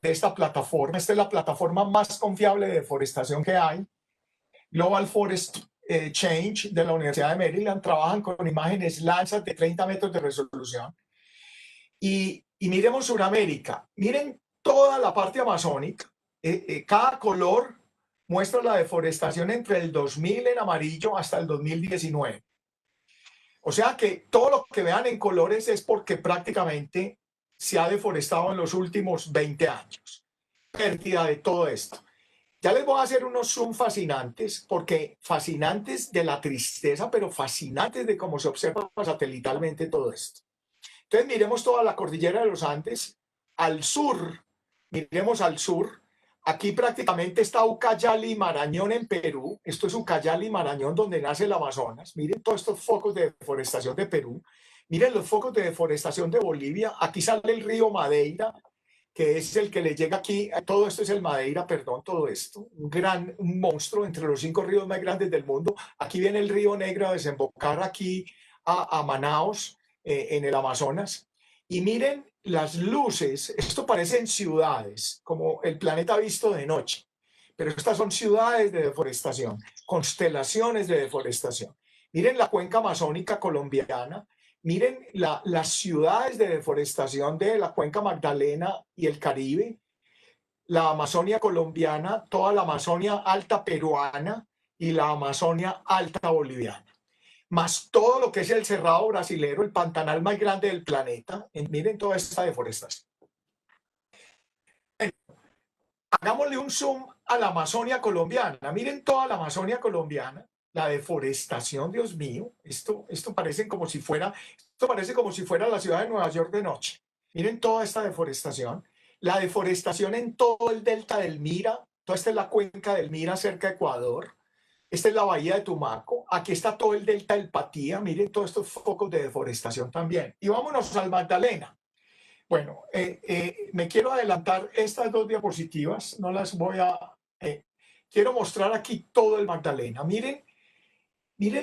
esta plataforma. Esta es la plataforma más confiable de deforestación que hay. Global Forest Change de la Universidad de Maryland. Trabajan con imágenes Landsat de 30 metros de resolución. Y miremos Sudamérica. Miren toda la parte amazónica. Cada color muestra la deforestación entre el 2000 en amarillo hasta el 2019. O sea que todo lo que vean en colores es porque prácticamente se ha deforestado en los últimos 20 años. Pérdida de todo esto. Ya les voy a hacer unos zoom fascinantes, porque fascinantes de la tristeza, pero fascinantes de cómo se observa satelitalmente todo esto. Entonces miremos toda la cordillera de los Andes. Al sur, miremos al sur. Aquí prácticamente está Ucayali y Marañón en Perú. Esto es Ucayali y Marañón, donde nace el Amazonas. Miren todos estos focos de deforestación de Perú. Miren los focos de deforestación de Bolivia. Aquí sale el río Madeira, que es el que le llega aquí. Todo esto es el Madeira, perdón, todo esto. Un monstruo entre los 5 ríos más grandes del mundo. Aquí viene el río Negro a desembocar aquí a Manaos, en el Amazonas. Y miren las luces, esto parecen ciudades, como el planeta visto de noche, pero estas son ciudades de deforestación, constelaciones de deforestación. Miren la cuenca amazónica colombiana, miren las ciudades de deforestación de la cuenca Magdalena y el Caribe, la Amazonia colombiana, toda la Amazonia alta peruana y la Amazonia alta boliviana, más todo lo que es el cerrado brasilero, el pantanal más grande del planeta. Miren toda esta deforestación. Hagámosle un zoom a la Amazonia colombiana. Miren toda la Amazonia colombiana, la deforestación, Dios mío. Esto parece como si fuera la ciudad de Nueva York de noche. Miren toda esta deforestación. La deforestación en todo el delta del Mira. Toda esta es la cuenca del Mira cerca de Ecuador. Esta es la bahía de Tumaco. Aquí está todo el delta del Patía. Miren todos estos focos de deforestación también. Y vámonos al Magdalena. Bueno, me quiero adelantar estas 2 diapositivas. No las voy a... quiero mostrar aquí todo el Magdalena. Miren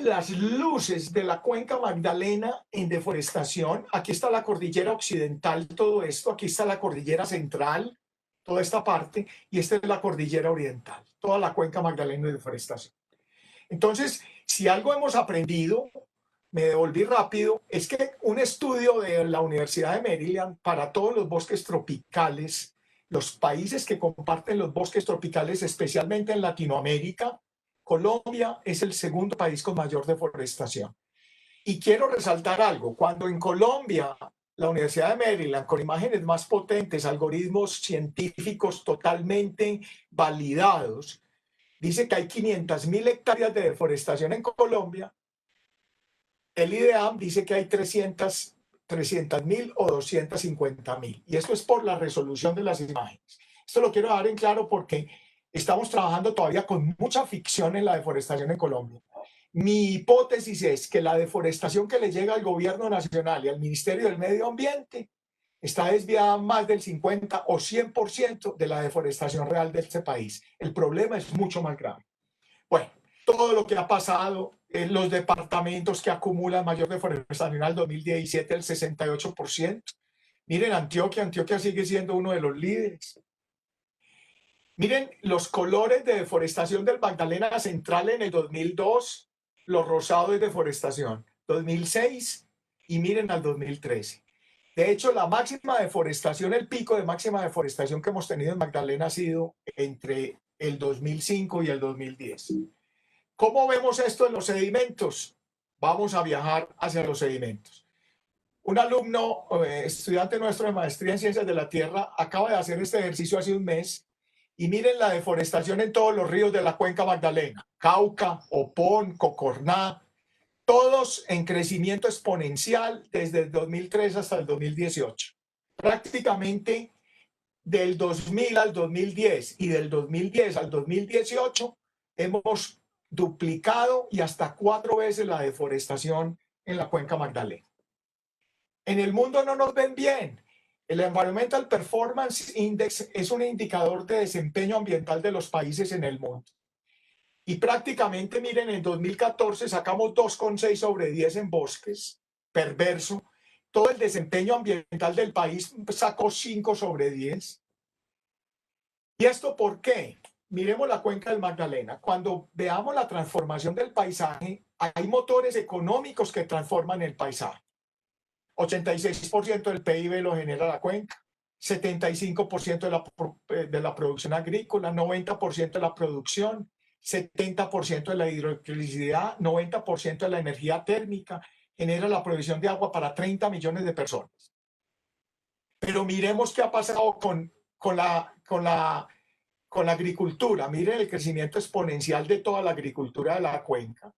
las luces de la cuenca Magdalena en deforestación. Aquí está la cordillera occidental, todo esto. Aquí está la cordillera central, toda esta parte. Y esta es la cordillera oriental. Toda la cuenca Magdalena de deforestación. Entonces, si algo hemos aprendido, me devolví rápido, es que un estudio de la Universidad de Maryland para todos los bosques tropicales, los países que comparten los bosques tropicales, especialmente en Latinoamérica, Colombia es el segundo país con mayor deforestación. Y quiero resaltar algo, cuando en Colombia, la Universidad de Maryland, con imágenes más potentes, algoritmos científicos totalmente validados, dice que hay 500.000 hectáreas de deforestación en Colombia. El IDEAM dice que hay 300.000 o 250.000. Y esto es por la resolución de las imágenes. Esto lo quiero dar en claro porque estamos trabajando todavía con mucha ficción en la deforestación en Colombia. Mi hipótesis es que la deforestación que le llega al gobierno nacional y al Ministerio del Medio Ambiente está desviada más del 50 o 100% de la deforestación real de este país. El problema es mucho más grave. Bueno, todo lo que ha pasado en los departamentos que acumulan mayor deforestación al 2017, el 68%. Miren Antioquia sigue siendo uno de los líderes. Miren los colores de deforestación del Magdalena Central en el 2002, los rosados de deforestación, 2006 y miren al 2013. De hecho, la máxima deforestación, el pico de máxima deforestación que hemos tenido en Magdalena ha sido entre el 2005 y el 2010. ¿Cómo vemos esto en los sedimentos? Vamos a viajar hacia los sedimentos. Un alumno, estudiante nuestro de maestría en Ciencias de la Tierra, acaba de hacer este ejercicio hace un mes y miren la deforestación en todos los ríos de la cuenca Magdalena, Cauca, Opón, Cocorná, todos en crecimiento exponencial desde el 2003 hasta el 2018. Prácticamente del 2000 al 2010 y del 2010 al 2018 hemos duplicado y hasta 4 veces la deforestación en la cuenca Magdalena. En el mundo no nos ven bien. El Environmental Performance Index es un indicador de desempeño ambiental de los países en el mundo. Y prácticamente, miren, en 2014 sacamos 2,6 sobre 10 en bosques, perverso. Todo el desempeño ambiental del país sacó 5 sobre 10. ¿Y esto por qué? Miremos la cuenca del Magdalena. Cuando veamos la transformación del paisaje, hay motores económicos que transforman el paisaje. 86% del PIB lo genera la cuenca, 75% de la producción agrícola, 90% de la producción, 70% de la hidroelectricidad, 90% de la energía térmica, genera la provisión de agua para 30 millones de personas. Pero miremos qué ha pasado con la agricultura. Miren el crecimiento exponencial de toda la agricultura de la cuenca.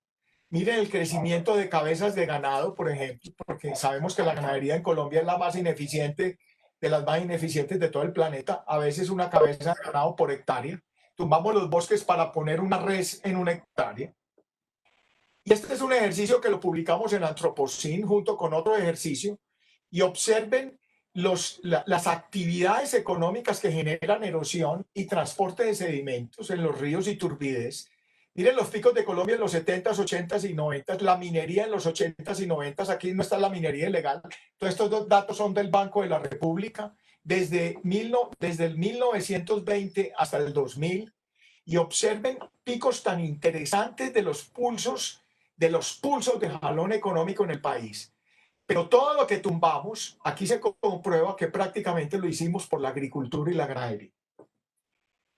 Miren el crecimiento de cabezas de ganado, por ejemplo, porque sabemos que la ganadería en Colombia es la más ineficiente, de las más ineficientes de todo el planeta. A veces una cabeza de ganado por hectárea. Tumbamos los bosques para poner una res en una hectárea. Y este es un ejercicio que lo publicamos en Anthropocene junto con otro ejercicio. Y observen las actividades económicas que generan erosión y transporte de sedimentos en los ríos y turbidez. Miren los picos de Colombia en los 70s, 80s y 90s, la minería en los 80s y 90s, aquí no está la minería ilegal. Todos estos dos datos son del Banco de la República, desde el 1920 hasta el 2000, y observen picos tan interesantes de los pulsos de jalón económico en el país. Pero todo lo que tumbamos, aquí se comprueba que prácticamente lo hicimos por la agricultura y la ganadería.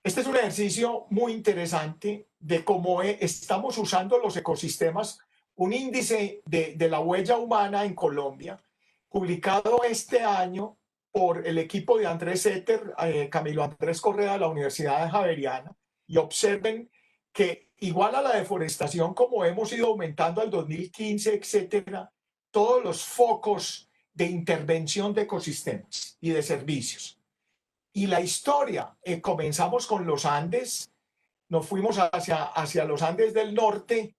Este es un ejercicio muy interesante de cómo estamos usando los ecosistemas, un índice de la huella humana en Colombia, publicado este año por el equipo de Andrés Setter, Camilo Andrés Correa de la Universidad Javeriana, y observen que igual a la deforestación, como hemos ido aumentando al 2015, etcétera, todos los focos de intervención de ecosistemas y de servicios. Y la historia, comenzamos con los Andes, nos fuimos hacia los Andes del norte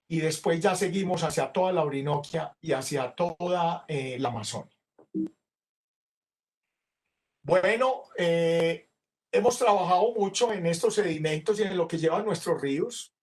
y después ya seguimos hacia toda la Orinoquia y hacia toda la Amazonia. Bueno, hemos trabajado mucho en estos sedimentos y en lo que llevan nuestros ríos.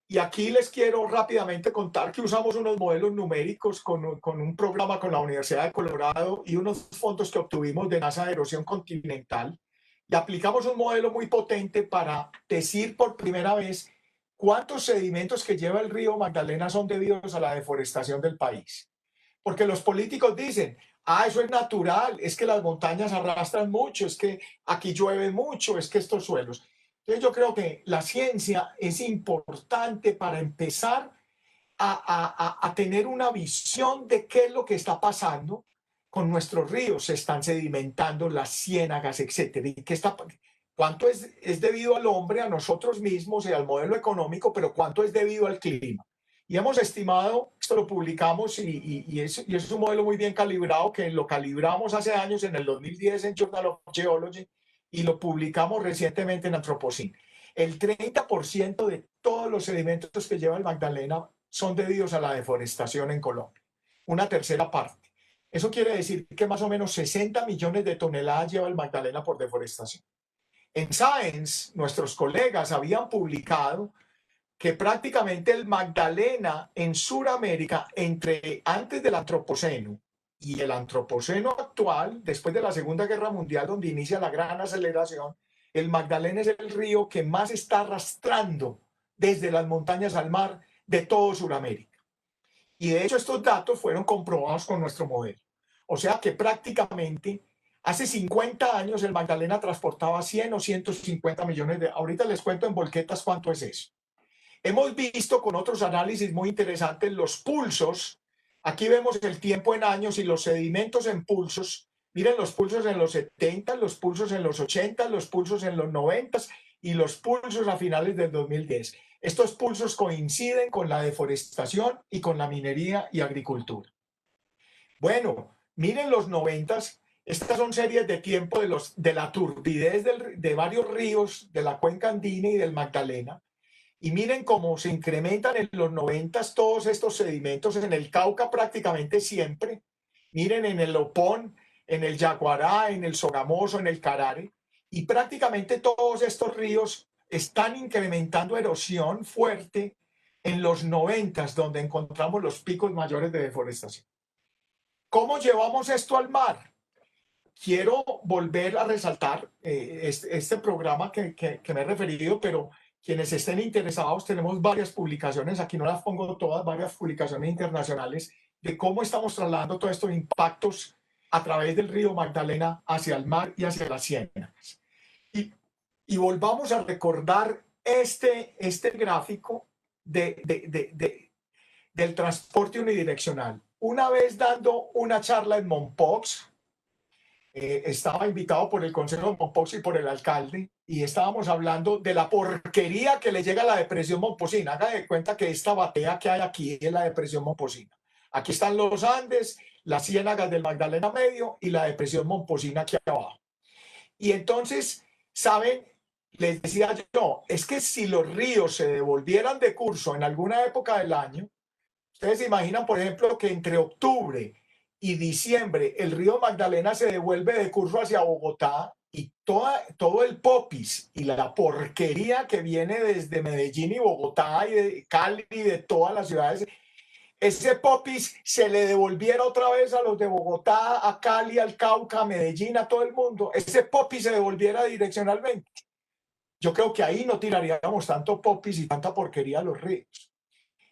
Y aquí les quiero rápidamente contar que usamos unos modelos numéricos con un programa con la Universidad de Colorado y unos fondos que obtuvimos de NASA de Erosión Continental. Y aplicamos un modelo muy potente para decir por primera vez cuántos sedimentos que lleva el río Magdalena son debidos a la deforestación del país. Porque los políticos dicen, eso es natural, es que las montañas arrastran mucho, es que aquí llueve mucho, es que estos suelos. Entonces yo creo que la ciencia es importante para empezar a tener una visión de qué es lo que está pasando con nuestros ríos. Se están sedimentando las ciénagas, etcétera. Y cuánto es debido al hombre, a nosotros mismos y al modelo económico, pero cuánto es debido al clima. Y hemos estimado, esto lo publicamos y es un modelo muy bien calibrado, que lo calibramos hace años en el 2010 en Journal of Geology, y lo publicamos recientemente en Anthropocene. El 30% de todos los sedimentos que lleva el Magdalena son debidos a la deforestación en Colombia. Una tercera parte. Eso quiere decir que más o menos 60 millones de toneladas lleva el Magdalena por deforestación. En Science, nuestros colegas habían publicado que prácticamente el Magdalena en Sudamérica, antes del Antropoceno y el Antropoceno actual, después de la Segunda Guerra Mundial, donde inicia la gran aceleración, el Magdalena es el río que más está arrastrando desde las montañas al mar de todo Sudamérica. Y de hecho estos datos fueron comprobados con nuestro modelo. O sea que prácticamente hace 50 años el Magdalena transportaba 100 o 150 millones de... Ahorita les cuento en volquetas cuánto es eso. Hemos visto con otros análisis muy interesantes los pulsos. Aquí vemos el tiempo en años y los sedimentos en pulsos. Miren los pulsos en los 70, los pulsos en los 80, los pulsos en los 90 y los pulsos a finales del 2010. Estos pulsos coinciden con la deforestación y con la minería y agricultura. Bueno, miren los 90. Estas son series de tiempo de la turbidez de varios ríos de la cuenca andina y del Magdalena. Y miren cómo se incrementan en los 90 todos estos sedimentos, en el Cauca prácticamente siempre. Miren en el Opón, en el Yaguará, en el Sogamoso, en el Carare. Y prácticamente todos estos ríos están incrementando erosión fuerte en los 90, donde encontramos los picos mayores de deforestación. ¿Cómo llevamos esto al mar? Quiero volver a resaltar este programa que me he referido, pero quienes estén interesados, tenemos varias publicaciones, aquí no las pongo todas, varias publicaciones internacionales de cómo estamos trasladando todos estos impactos a través del río Magdalena hacia el mar y hacia las ciénagas. Y volvamos a recordar este gráfico del transporte unidireccional. Una vez dando una charla en Mompox, estaba invitado por el Consejo de Mompox y por el alcalde, y estábamos hablando de la porquería que le llega a la depresión momposina. Haga de cuenta que esta batea que hay aquí es la depresión momposina. Aquí están los Andes, las ciénagas del Magdalena Medio y la depresión momposina aquí abajo. Y entonces, ¿saben? Les decía yo, es que si los ríos se devolvieran de curso en alguna época del año, ustedes se imaginan, por ejemplo, que entre octubre y diciembre el río Magdalena se devuelve de curso hacia Bogotá, y todo el popis y la porquería que viene desde Medellín y Bogotá y de Cali y de todas las ciudades, ese popis se le devolviera otra vez a los de Bogotá, a Cali, al Cauca, a Medellín, a todo el mundo, ese popis se devolviera direccionalmente. Yo creo que ahí no tiraríamos tanto popis y tanta porquería a los ríos.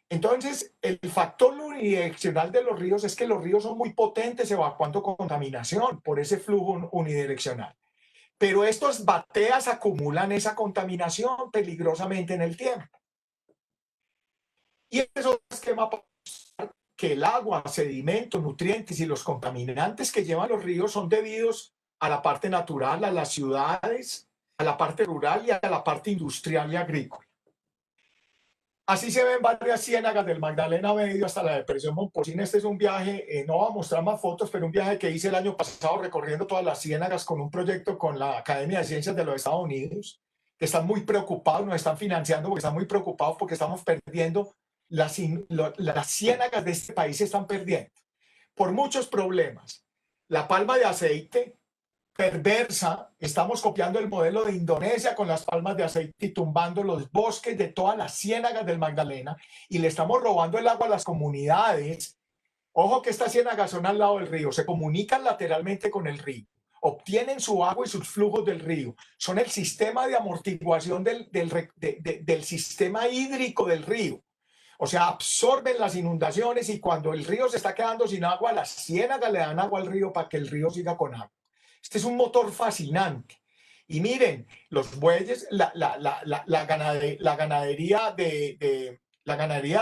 Entonces, el factor unidireccional de los ríos es que los ríos son muy potentes evacuando contaminación por ese flujo unidireccional. Pero estos bateas acumulan esa contaminación peligrosamente en el tiempo. Y eso es un esquema para que el agua, sedimentos, nutrientes y los contaminantes que llevan los ríos son debidos a la parte natural, a las ciudades, a la parte rural y a la parte industrial y agrícola. Así se ven varias ciénagas del Magdalena Medio hasta la depresión Momposina. Este es un viaje, no voy a mostrar más fotos, pero un viaje que hice el año pasado recorriendo todas las ciénagas con un proyecto con la Academia de Ciencias de los Estados Unidos, que están muy preocupados, nos están financiando porque están muy preocupados porque estamos perdiendo, las ciénagas de este país se están perdiendo por muchos problemas. La palma de aceite perversa, estamos copiando el modelo de Indonesia con las palmas de aceite y tumbando los bosques de todas las ciénagas del Magdalena, y le estamos robando el agua a las comunidades. Ojo que estas ciénagas son al lado del río, se comunican lateralmente con el río, obtienen su agua y sus flujos del río, son el sistema de amortiguación del sistema hídrico del río. O sea, absorben las inundaciones, y cuando el río se está quedando sin agua, las ciénagas le dan agua al río para que el río siga con agua. Este es un motor fascinante. Y miren, los bueyes, la ganadería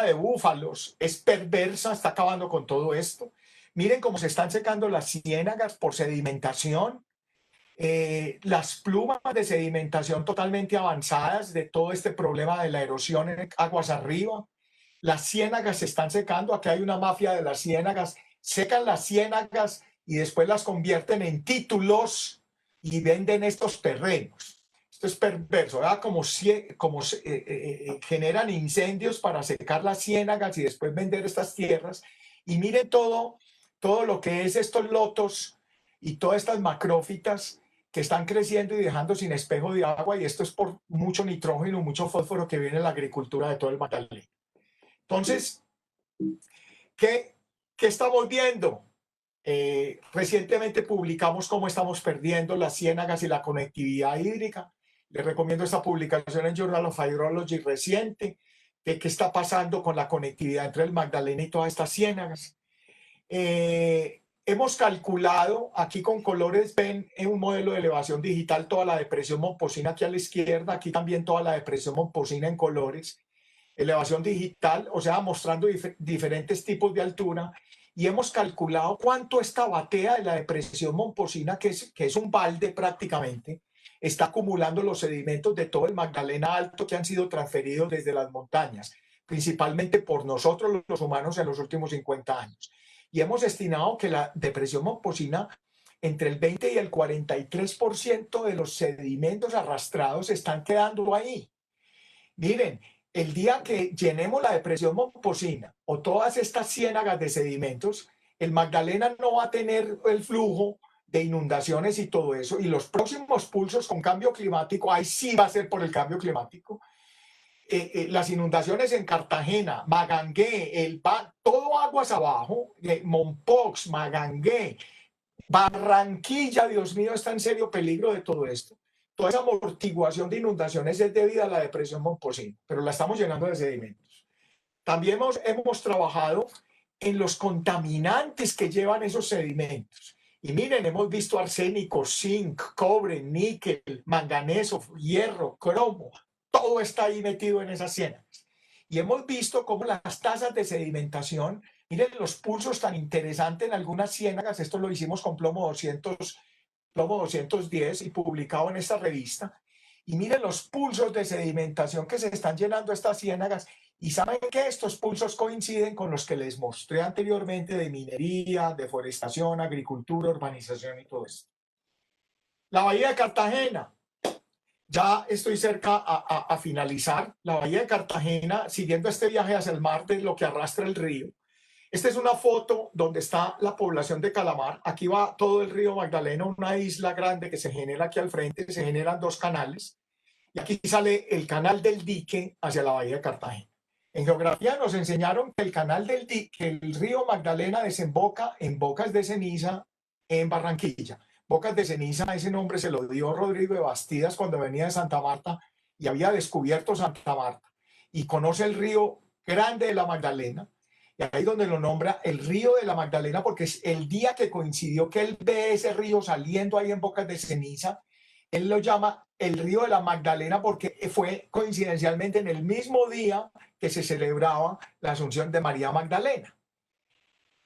de búfalos es perversa, está acabando con todo esto. Miren cómo se están secando las ciénagas por sedimentación. Las plumas de sedimentación totalmente avanzadas de todo este problema de la erosión en aguas arriba. Las ciénagas se están secando. Aquí hay una mafia de las ciénagas. Secan las ciénagas y después las convierten en títulos y venden estos terrenos. Esto es perverso, ¿verdad? Como generan incendios para secar las ciénagas y después vender estas tierras. Y miren todo lo que es estos lotos y todas estas macrófitas que están creciendo y dejando sin espejo de agua, y esto es por mucho nitrógeno, mucho fósforo que viene en la agricultura de todo el Magdalena. Entonces, ¿qué estamos viendo? Recientemente publicamos cómo estamos perdiendo las ciénagas y la conectividad hídrica. Les recomiendo esta publicación en Journal of Hydrology reciente, de qué está pasando con la conectividad entre el Magdalena y todas estas ciénagas. Hemos calculado, aquí con colores ven en un modelo de elevación digital toda la depresión momposina aquí a la izquierda, aquí también toda la depresión momposina en colores, elevación digital, o sea, mostrando diferentes tipos de altura, y hemos calculado cuánto esta batea de la depresión momposina, que es un balde prácticamente, está acumulando los sedimentos de todo el Magdalena Alto que han sido transferidos desde las montañas, principalmente por nosotros los humanos en los últimos 50 años. Y hemos estimado que la depresión momposina, entre el 20 y el 43% de los sedimentos arrastrados están quedando ahí. Miren, el día que llenemos la depresión momposina o todas estas ciénagas de sedimentos, el Magdalena no va a tener el flujo de inundaciones y todo eso, y los próximos pulsos con cambio climático, ahí sí va a ser por el cambio climático. Las inundaciones en Cartagena, Magangué, todo aguas abajo, Mompox, Magangué, Barranquilla, Dios mío, está en serio peligro de todo esto. Toda esa amortiguación de inundaciones es debida a la depresión momposina, pero la estamos llenando de sedimentos. También hemos trabajado en los contaminantes que llevan esos sedimentos. Y miren, hemos visto arsénico, zinc, cobre, níquel, manganeso, hierro, cromo. Todo está ahí metido en esas ciénagas. Y hemos visto cómo las tasas de sedimentación, miren los pulsos tan interesantes en algunas ciénagas, esto lo hicimos con plomo 210 y publicado en esta revista. Y miren los pulsos de sedimentación que se están llenando estas ciénagas. Y saben que estos pulsos coinciden con los que les mostré anteriormente de minería, deforestación, agricultura, urbanización y todo esto. La bahía de Cartagena. Ya estoy cerca a finalizar. La bahía de Cartagena, siguiendo este viaje hacia el mar de lo que arrastra el río. Esta es una foto donde está la población de Calamar. Aquí va todo el río Magdalena, una isla grande que se genera aquí al frente. Se generan dos canales. Y aquí sale el canal del dique hacia la bahía de Cartagena. En geografía nos enseñaron que el canal del dique, el río Magdalena desemboca en Bocas de Ceniza en Barranquilla. Bocas de Ceniza, ese nombre se lo dio Rodrigo de Bastidas cuando venía de Santa Marta y había descubierto Santa Marta. Y conoce el río grande de la Magdalena. Y ahí donde lo nombra el río de la Magdalena, porque es el día que coincidió que él ve ese río saliendo ahí en Bocas de Ceniza, él lo llama el río de la Magdalena porque fue coincidencialmente en el mismo día que se celebraba la Asunción de María Magdalena.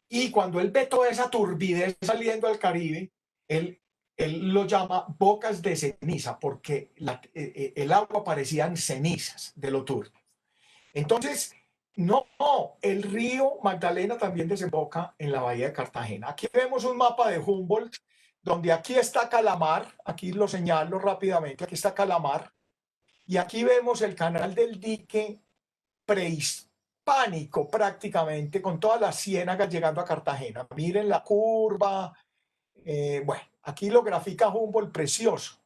Y cuando él ve toda esa turbidez saliendo al Caribe, él lo llama Bocas de Ceniza porque el agua parecían cenizas de lo turbio. Entonces, no, el río Magdalena también desemboca en la bahía de Cartagena. Aquí vemos un mapa de Humboldt, donde aquí está Calamar, aquí lo señalo rápidamente, aquí está Calamar, y aquí vemos el canal del dique prehispánico prácticamente, con todas las ciénagas llegando a Cartagena. Miren la curva, bueno, aquí lo grafica Humboldt precioso.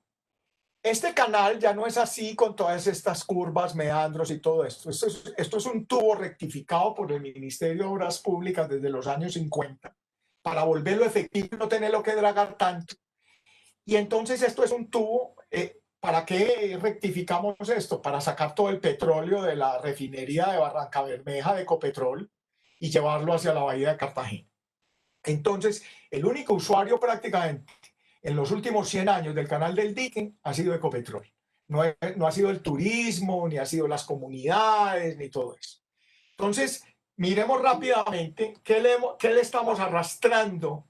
Este canal ya no es así con todas estas curvas, meandros y todo esto. Esto es un tubo rectificado por el Ministerio de Obras Públicas desde los años 50 para volverlo efectivo y no tenerlo que dragar tanto. Y entonces esto es un tubo. ¿Para qué rectificamos esto? Para sacar todo el petróleo de la refinería de Barrancabermeja de Ecopetrol y llevarlo hacia la bahía de Cartagena. Entonces, el único usuario prácticamente en los últimos 100 años del canal del dique ha sido Ecopetrol. No ha sido el turismo, ni ha sido las comunidades, ni todo eso. Entonces, miremos rápidamente qué le estamos arrastrando.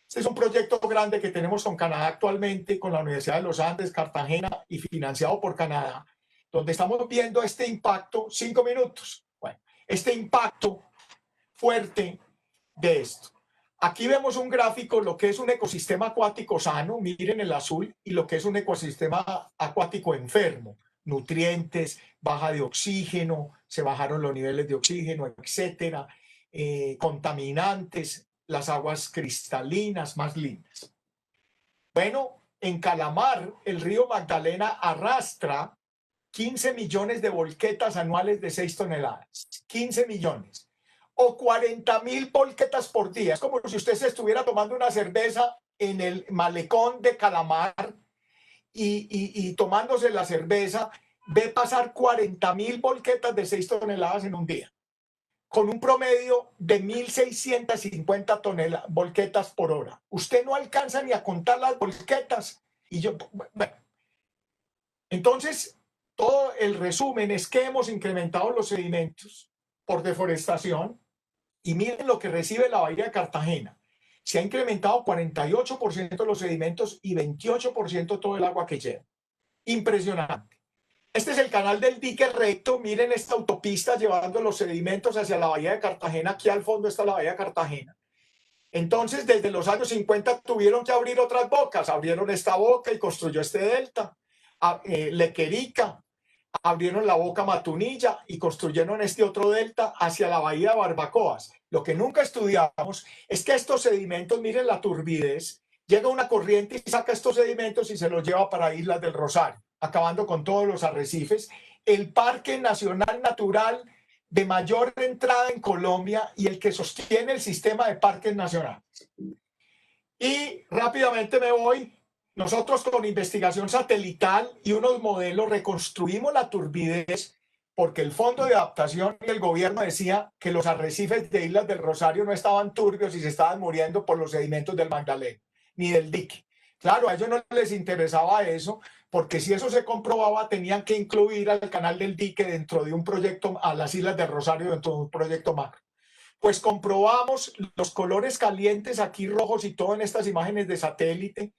Este es un proyecto grande que tenemos con Canadá actualmente, con la Universidad de los Andes, Cartagena, y financiado por Canadá, donde estamos viendo este impacto, 5 minutos. Bueno, este impacto fuerte de esto. Aquí vemos un gráfico, lo que es un ecosistema acuático sano, miren el azul, y lo que es un ecosistema acuático enfermo, nutrientes, baja de oxígeno, se bajaron los niveles de oxígeno, etcétera, contaminantes, las aguas cristalinas más lindas. Bueno, en Calamar, el río Magdalena arrastra 15 millones de volquetas anuales de 6 toneladas, 15 millones. O 40.000 volquetas por día. Es como si usted se estuviera tomando una cerveza en el malecón de Calamar y tomándose la cerveza, ve pasar 40.000 volquetas de 6 toneladas en un día, con un promedio de 1.650 volquetas por hora. Usted no alcanza ni a contar las volquetas. Y yo, bueno. Entonces, todo el resumen es que hemos incrementado los sedimentos por deforestación. Y miren lo que recibe la bahía de Cartagena. Se ha incrementado 48% los sedimentos y 28% todo el agua que lleva. Impresionante. Este es el canal del dique recto. Miren esta autopista llevando los sedimentos hacia la bahía de Cartagena. Aquí al fondo está la bahía de Cartagena. Entonces, desde los años 50 tuvieron que abrir otras bocas. Abrieron esta boca y construyó este delta. Lequerica. Abrieron la boca Matunilla y construyeron este otro delta hacia la bahía de Barbacoas. Lo que nunca estudiamos es que estos sedimentos, miren la turbidez, llega una corriente y saca estos sedimentos y se los lleva para Islas del Rosario, acabando con todos los arrecifes. El Parque Nacional Natural de mayor entrada en Colombia y el que sostiene el sistema de parques nacionales. Y rápidamente me voy. Nosotros con investigación satelital y unos modelos reconstruimos la turbidez porque el Fondo de Adaptación y el gobierno decía que los arrecifes de Islas del Rosario no estaban turbios y se estaban muriendo por los sedimentos del Magdalena ni del dique. Claro, a ellos no les interesaba eso, porque si eso se comprobaba tenían que incluir al canal del dique dentro de un proyecto, a las Islas del Rosario dentro de un proyecto macro. Pues comprobamos los colores calientes aquí rojos y todo en estas imágenes de satélite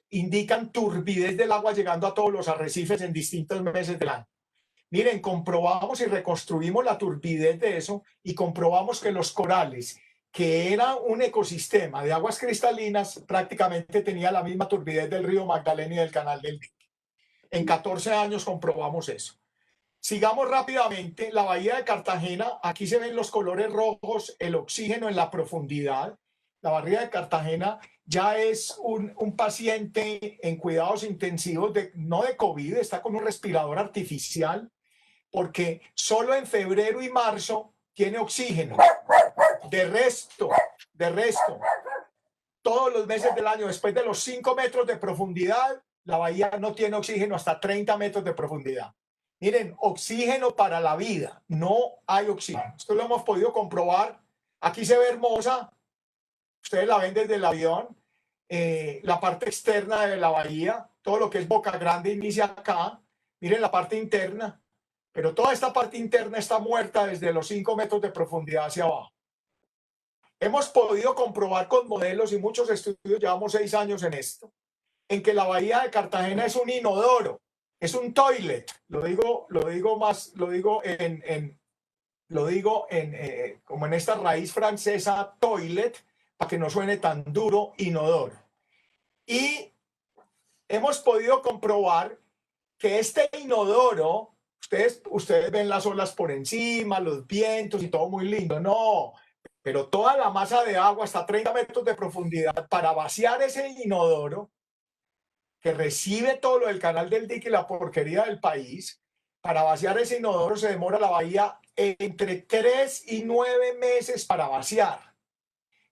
indican turbidez del agua llegando a todos los arrecifes en distintos meses del año. Miren, comprobamos y reconstruimos la turbidez de eso y comprobamos que los corales, que era un ecosistema de aguas cristalinas, prácticamente tenía la misma turbidez del río Magdalena y del canal del dique. En 14 años comprobamos eso. Sigamos rápidamente. La bahía de Cartagena, aquí se ven los colores rojos, el oxígeno en la profundidad. La bahía de Cartagena ya es un paciente en cuidados intensivos, no de COVID, está con un respirador artificial, porque solo en febrero y marzo tiene oxígeno. De resto, todos los meses del año, después de los 5 metros de profundidad, la bahía no tiene oxígeno hasta 30 metros de profundidad. Miren, oxígeno para la vida, no hay oxígeno. Esto lo hemos podido comprobar. Aquí se ve hermosa, ustedes la ven desde el avión, la parte externa de la bahía, todo lo que es Boca Grande inicia acá. Miren la parte interna, pero toda esta parte interna está muerta desde los 5 metros de profundidad hacia abajo. Hemos podido comprobar con modelos y muchos estudios, llevamos 6 años en esto, en que la bahía de Cartagena es un inodoro, es un toilet. Lo digo como en esta raíz francesa, toilet, para que no suene tan duro, inodoro. Y hemos podido comprobar que este inodoro, ustedes ven las olas por encima, los vientos y todo muy lindo, no, pero toda la masa de agua hasta 30 metros de profundidad para vaciar ese inodoro que recibe todo lo del canal del dique y la porquería del país, para vaciar ese inodoro se demora la bahía entre 3 y 9 meses para vaciar.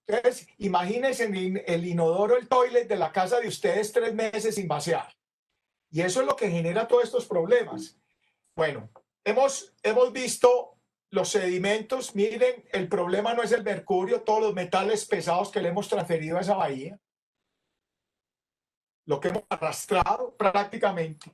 Entonces, imagínense el inodoro, el toilet de la casa de ustedes 3 meses sin vaciar. Y eso es lo que genera todos estos problemas. Bueno, hemos visto los sedimentos. Miren, el problema no es el mercurio, todos los metales pesados que le hemos transferido a esa bahía, lo que hemos arrastrado prácticamente.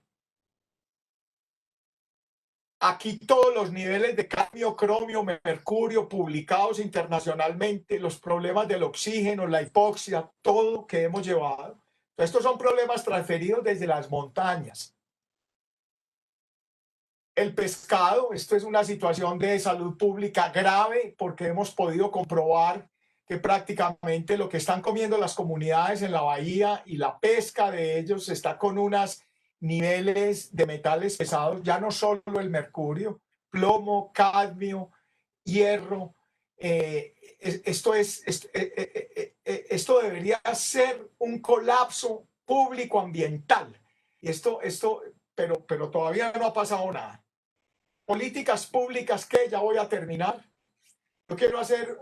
Aquí todos los niveles de cadmio, cromio, mercurio publicados internacionalmente, los problemas del oxígeno, la hipoxia, todo que hemos llevado. Estos son problemas transferidos desde las montañas. El pescado, esto es una situación de salud pública grave porque hemos podido comprobar que prácticamente lo que están comiendo las comunidades en la bahía y la pesca de ellos está con unos niveles de metales pesados, ya no solo el mercurio, plomo, cadmio, hierro. Esto debería ser un colapso público ambiental. Y pero todavía no ha pasado nada. Políticas públicas que ya voy a terminar. Yo quiero hacer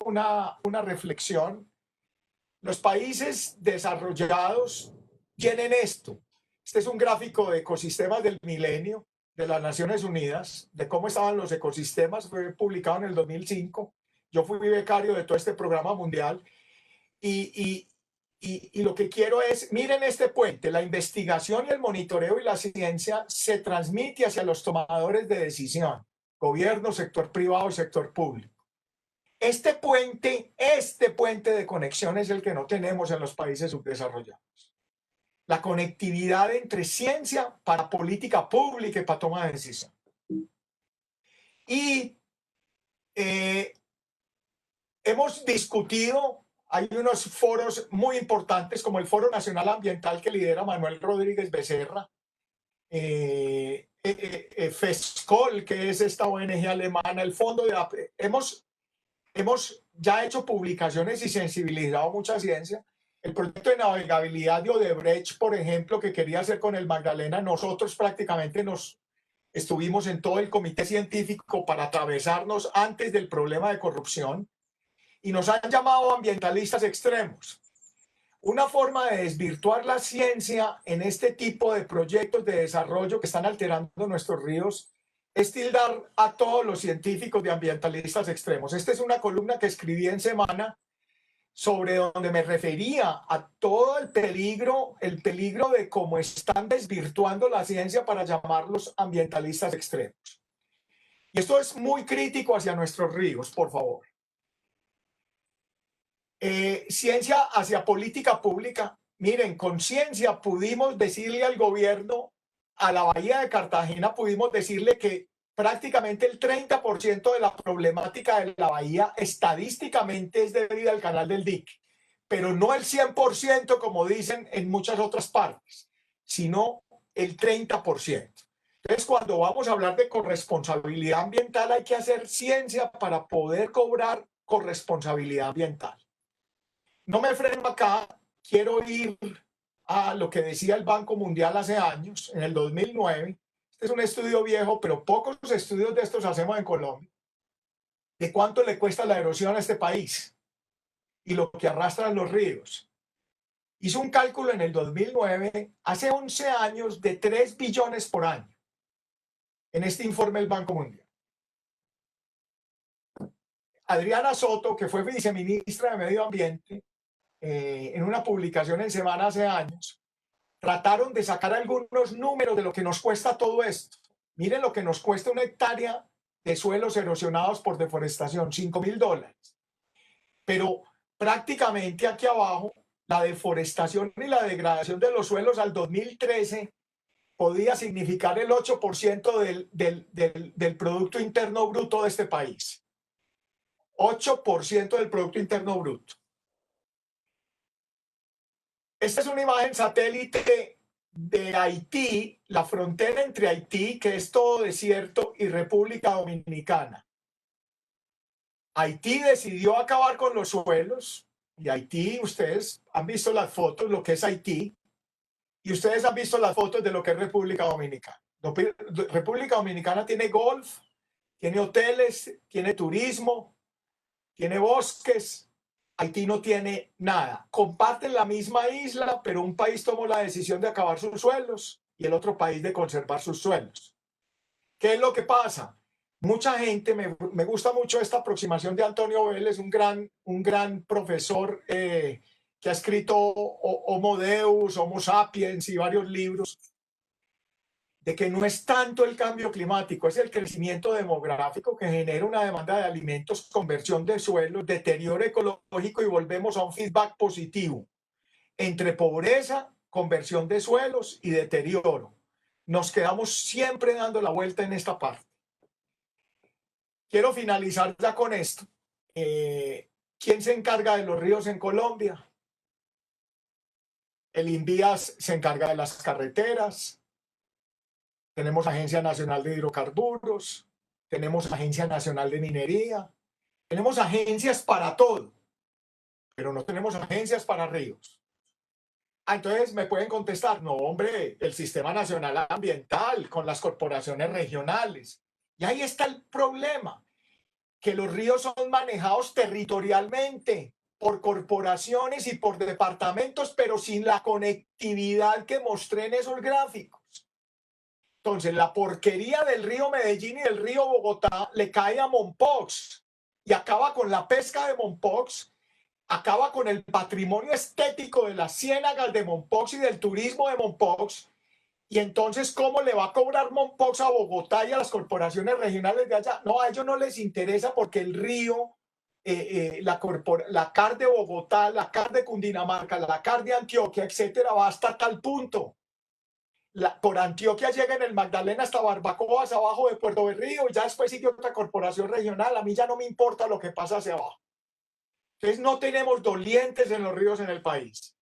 una reflexión. Los países desarrollados tienen esto. Este es un gráfico de ecosistemas del milenio de las Naciones Unidas, de cómo estaban los ecosistemas. Fue publicado en el 2005. Yo fui becario de todo este programa mundial. Y lo que quiero es, miren este puente, la investigación y el monitoreo y la ciencia se transmite hacia los tomadores de decisión, gobierno, sector privado y sector público. Este puente de conexión es el que no tenemos en los países subdesarrollados. La conectividad entre ciencia para política pública y para toma de decisión. Y hemos discutido, hay unos foros muy importantes como el Foro Nacional Ambiental que lidera Manuel Rodríguez Becerra, FESCOL, que es esta ONG alemana, el Fondo de... Hemos ya hecho publicaciones y sensibilizado mucha ciencia El proyecto de navegabilidad de Odebrecht, por ejemplo, que quería hacer con el Magdalena, nosotros prácticamente estuvimos en todo el comité científico para atravesarnos antes del problema de corrupción y nos han llamado ambientalistas extremos. Una forma de desvirtuar la ciencia en este tipo de proyectos de desarrollo que están alterando nuestros ríos es tildar a todos los científicos de ambientalistas extremos. Esta es una columna que escribí en Semana sobre donde me refería a todo el peligro de cómo están desvirtuando la ciencia para llamarlos ambientalistas extremos. Y esto es muy crítico hacia nuestros ríos, por favor. Ciencia hacia política pública. Miren, con ciencia pudimos decirle al gobierno, a la Bahía de Cartagena, pudimos decirle que prácticamente el 30% de la problemática de la bahía estadísticamente es debida al canal del dique, pero no el 100% como dicen en muchas otras partes, sino el 30%. Entonces, cuando vamos a hablar de corresponsabilidad ambiental, hay que hacer ciencia para poder cobrar corresponsabilidad ambiental. No me freno acá, quiero ir a lo que decía el Banco Mundial hace años, en el 2009. Este es un estudio viejo, pero pocos estudios de estos hacemos en Colombia, de cuánto le cuesta la erosión a este país y lo que arrastran los ríos. Hizo un cálculo en el 2009, hace 11 años, de 3 billones por año, en este informe del Banco Mundial. Adriana Soto, que fue viceministra de Medio Ambiente, en una publicación en Semana hace años, trataron de sacar algunos números de lo que nos cuesta todo esto. Miren lo que nos cuesta una hectárea de suelos erosionados por deforestación, $5.000. Pero prácticamente aquí abajo, la deforestación y la degradación de los suelos al 2013 podía significar el 8% del Producto Interno Bruto de este país. 8% del Producto Interno Bruto. Esta es una imagen satélite de Haití, la frontera entre Haití, que es todo desierto, y República Dominicana. Haití decidió acabar con los suelos, y Haití, ustedes han visto las fotos, lo que es Haití, y ustedes han visto las fotos de lo que es República Dominicana. República Dominicana tiene golf, tiene hoteles, tiene turismo, tiene bosques. Haití no tiene nada. Comparten la misma isla, pero un país tomó la decisión de acabar sus suelos y el otro país de conservar sus suelos. ¿Qué es lo que pasa? Mucha gente, me gusta mucho esta aproximación de Antonio Vélez, un gran profesor que ha escrito Homo Deus, Homo Sapiens y varios libros, de que no es tanto el cambio climático, es el crecimiento demográfico que genera una demanda de alimentos, conversión de suelos, deterioro ecológico, y volvemos a un feedback positivo entre pobreza, conversión de suelos y deterioro. Nos quedamos siempre dando la vuelta en esta parte. Quiero finalizar ya con esto. ¿Quién se encarga de los ríos en Colombia? El INVIAS se encarga de las carreteras. Tenemos Agencia Nacional de Hidrocarburos, tenemos Agencia Nacional de Minería, tenemos agencias para todo, pero no tenemos agencias para ríos. Entonces me pueden contestar, no, hombre, el Sistema Nacional Ambiental con las corporaciones regionales. Y ahí está el problema, que los ríos son manejados territorialmente por corporaciones y por departamentos, pero sin la conectividad que mostré en esos gráficos. Entonces, la porquería del río Medellín y del río Bogotá le cae a Mompox y acaba con la pesca de Mompox, acaba con el patrimonio estético de las ciénagas de Mompox y del turismo de Mompox. Y entonces, ¿cómo le va a cobrar Mompox a Bogotá y a las corporaciones regionales de allá? No, a ellos no les interesa, porque el río, la CAR de Bogotá, la CAR de Cundinamarca, la CAR de Antioquia, etcétera, va hasta tal punto. Por Antioquia llega en el Magdalena hasta Barbacoas, abajo de Puerto Berrío, y ya después sigue otra corporación regional. A mí ya no me importa lo que pasa hacia abajo. Entonces no tenemos dolientes en los ríos en el país.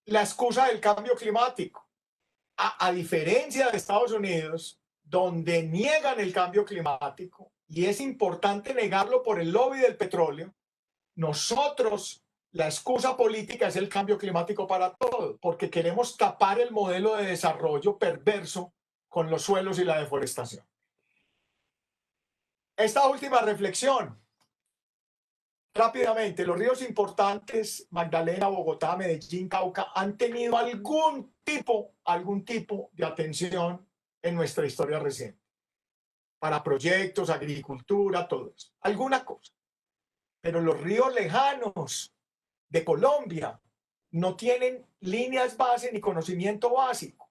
La excusa del cambio climático. A diferencia de Estados Unidos, donde niegan el cambio climático, y es importante negarlo por el lobby del petróleo, nosotros la excusa política es el cambio climático para todo, porque queremos tapar el modelo de desarrollo perverso con los suelos y la deforestación. Esta última reflexión, rápidamente, los ríos importantes, Magdalena, Bogotá, Medellín, Cauca, han tenido algún tipo de atención en nuestra historia reciente, para proyectos, agricultura, todo eso, alguna cosa. Pero los ríos lejanos de Colombia no tienen líneas base ni conocimiento básico.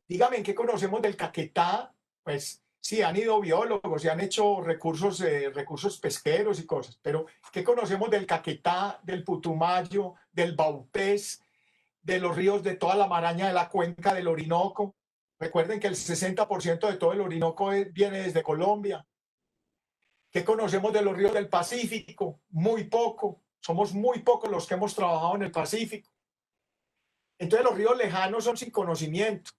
Dígame en qué conocemos del Caquetá. Pues sí, han ido biólogos y han hecho recursos pesqueros y cosas, pero ¿qué conocemos del Caquetá, del Putumayo, del Baupés, de los ríos de toda la maraña de la cuenca del Orinoco? Recuerden que el 60% de todo el Orinoco viene desde Colombia. ¿Qué conocemos de los ríos del Pacífico? Muy poco. Somos muy pocos los que hemos trabajado en el Pacífico. Entonces los ríos lejanos son sin conocimiento.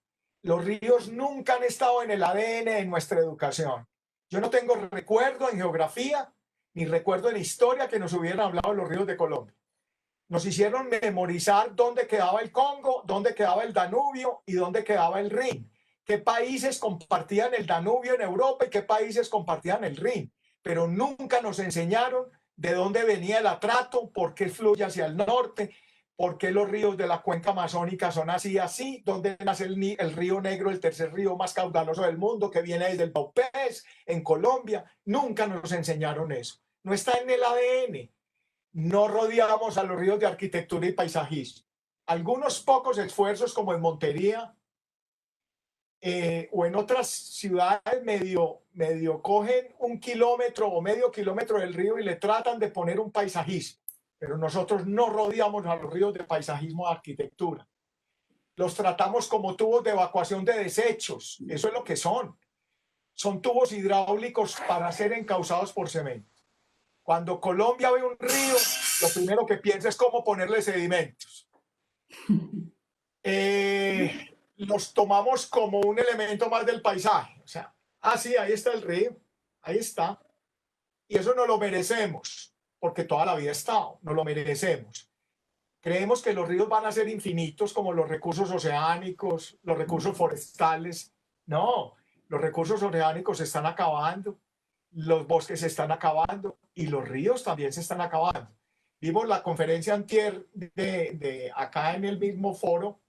Los ríos nunca han estado en el ADN de nuestra educación. Yo no tengo recuerdo en geografía ni recuerdo en historia que nos hubieran hablado de los ríos de Colombia. Nos hicieron memorizar dónde quedaba el Congo, dónde quedaba el Danubio y dónde quedaba el Rin. ¿Qué países compartían el Danubio en Europa y qué países compartían el Rin? Pero nunca nos enseñaron de dónde venía el Atrato, por qué fluye hacia el norte, por qué los ríos de la cuenca amazónica son así, dónde nace el río Negro, el tercer río más caudaloso del mundo, que viene desde el Baupés, en Colombia. Nunca nos enseñaron eso. No está en el ADN. No rodeamos a los ríos de arquitectura y paisajismo. Algunos pocos esfuerzos, como en Montería, o en otras ciudades medio cogen 1 kilómetro o medio kilómetro del río y le tratan de poner un paisajismo, pero nosotros no rodeamos a los ríos de paisajismo de arquitectura. Los tratamos como tubos de evacuación de desechos, eso es lo que son. Son tubos hidráulicos para ser encauzados por cemento. Cuando Colombia ve un río, lo primero que piensa es cómo ponerle sedimentos. Los tomamos como un elemento más del paisaje. O sea, sí, ahí está el río, ahí está. Y eso no lo merecemos, porque toda la vida ha estado, no lo merecemos. Creemos que los ríos van a ser infinitos como los recursos oceánicos, los recursos forestales. No, los recursos oceánicos se están acabando, los bosques se están acabando y los ríos también se están acabando. Vimos la conferencia antier de acá en el mismo foro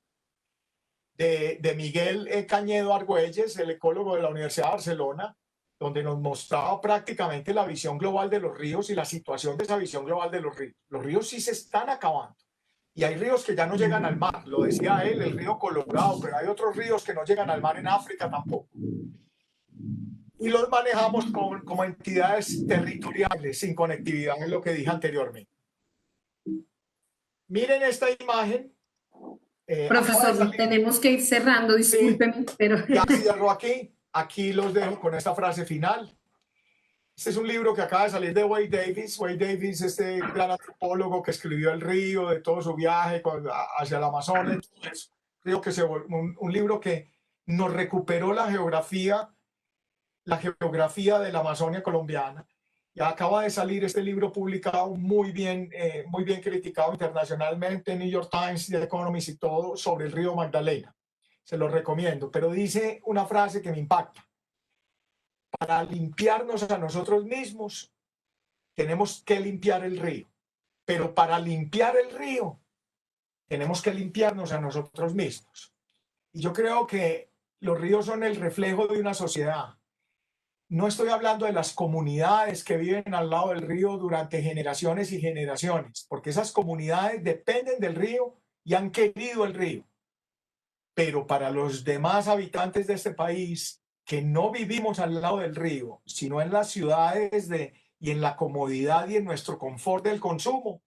de Miguel Cañedo Argüelles, el ecólogo de la Universidad de Barcelona, donde nos mostraba prácticamente la visión global de los ríos y la situación de esa visión global de los ríos. Los ríos sí se están acabando. Y hay ríos que ya no llegan al mar, lo decía él, el río Colorado, pero hay otros ríos que no llegan al mar en África tampoco. Y los manejamos como entidades territoriales, sin conectividad, es lo que dije anteriormente. Miren esta imagen. Profesor, tenemos que ir cerrando, discúlpeme, sí, pero... Ya cierro aquí. Aquí los dejo con esta frase final. Este es un libro que acaba de salir de Wade Davis. Wade Davis, este gran antropólogo que escribió El río, de todo su viaje hacia el Amazonas. Creo que un libro que nos recuperó la geografía de la Amazonia colombiana. Ya acaba de salir este libro publicado muy bien criticado internacionalmente, New York Times, The Economist y todo, sobre el río Magdalena. Se lo recomiendo, pero dice una frase que me impacta. Para limpiarnos a nosotros mismos, tenemos que limpiar el río. Pero para limpiar el río, tenemos que limpiarnos a nosotros mismos. Y yo creo que los ríos son el reflejo de una sociedad. No estoy hablando de las comunidades que viven al lado del río durante generaciones y generaciones, porque esas comunidades dependen del río y han querido el río. Pero para los demás habitantes de este país que no vivimos al lado del río, sino en las ciudades y en la comodidad y en nuestro confort del consumo,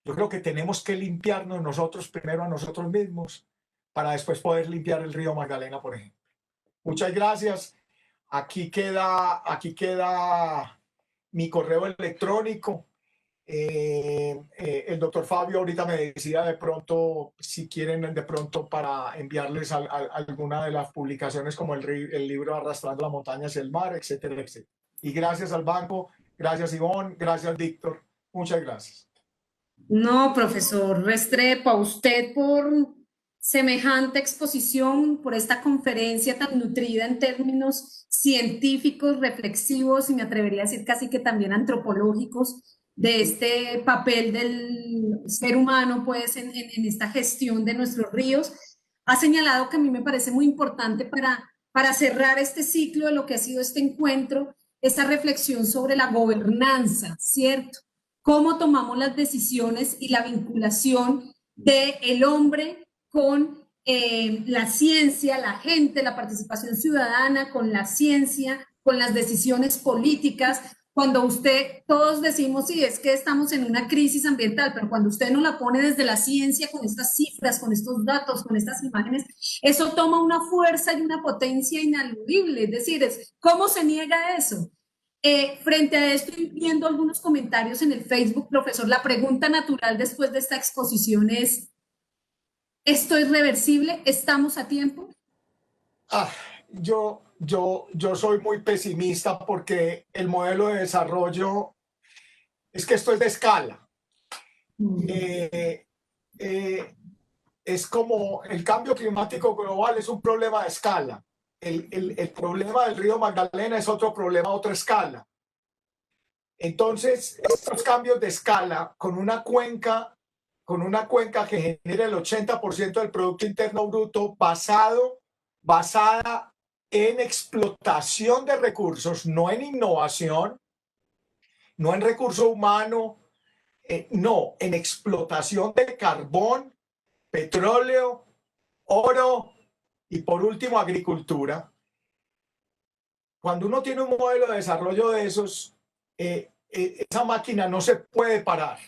yo creo que tenemos que limpiarnos nosotros primero a nosotros mismos para después poder limpiar el río Magdalena, por ejemplo. Muchas gracias. Aquí queda mi correo electrónico. El doctor Fabio ahorita me decía de pronto, si quieren de pronto para enviarles alguna de las publicaciones como el libro Arrastrando la montaña hacia el mar, etcétera, etcétera. Y gracias al banco, gracias Ivonne, gracias Víctor, muchas gracias. No, profesor Restrepo, a usted por semejante exposición, por esta conferencia tan nutrida en términos científicos, reflexivos y me atrevería a decir casi que también antropológicos de este papel del ser humano pues en esta gestión de nuestros ríos. Ha señalado que a mí me parece muy importante para cerrar este ciclo de lo que ha sido este encuentro, esta reflexión sobre la gobernanza, ¿cierto? Cómo tomamos las decisiones y la vinculación del hombre con la ciencia, la gente, la participación ciudadana con la ciencia, con las decisiones políticas. Cuando usted, todos decimos, sí, es que estamos en una crisis ambiental, pero cuando usted no la pone desde la ciencia, con estas cifras, con estos datos, con estas imágenes, eso toma una fuerza y una potencia inaludible. Es decir, ¿cómo se niega eso? Frente a esto, estoy viendo algunos comentarios en el Facebook, profesor. La pregunta natural después de esta exposición es, ¿esto es reversible? ¿Estamos a tiempo? Ah, yo soy muy pesimista porque el modelo de desarrollo es que esto es de escala. Eh, eh, es como el cambio climático global es un problema de escala. El problema del río Magdalena es otro problema a otra escala. Entonces, estos cambios de escala con una cuenca que genera el 80% del Producto Interno Bruto basada en explotación de recursos, no en innovación, no en recurso humano, no, en explotación de carbón, petróleo, oro y por último agricultura. Cuando uno tiene un modelo de desarrollo de esos, esa máquina no se puede parar.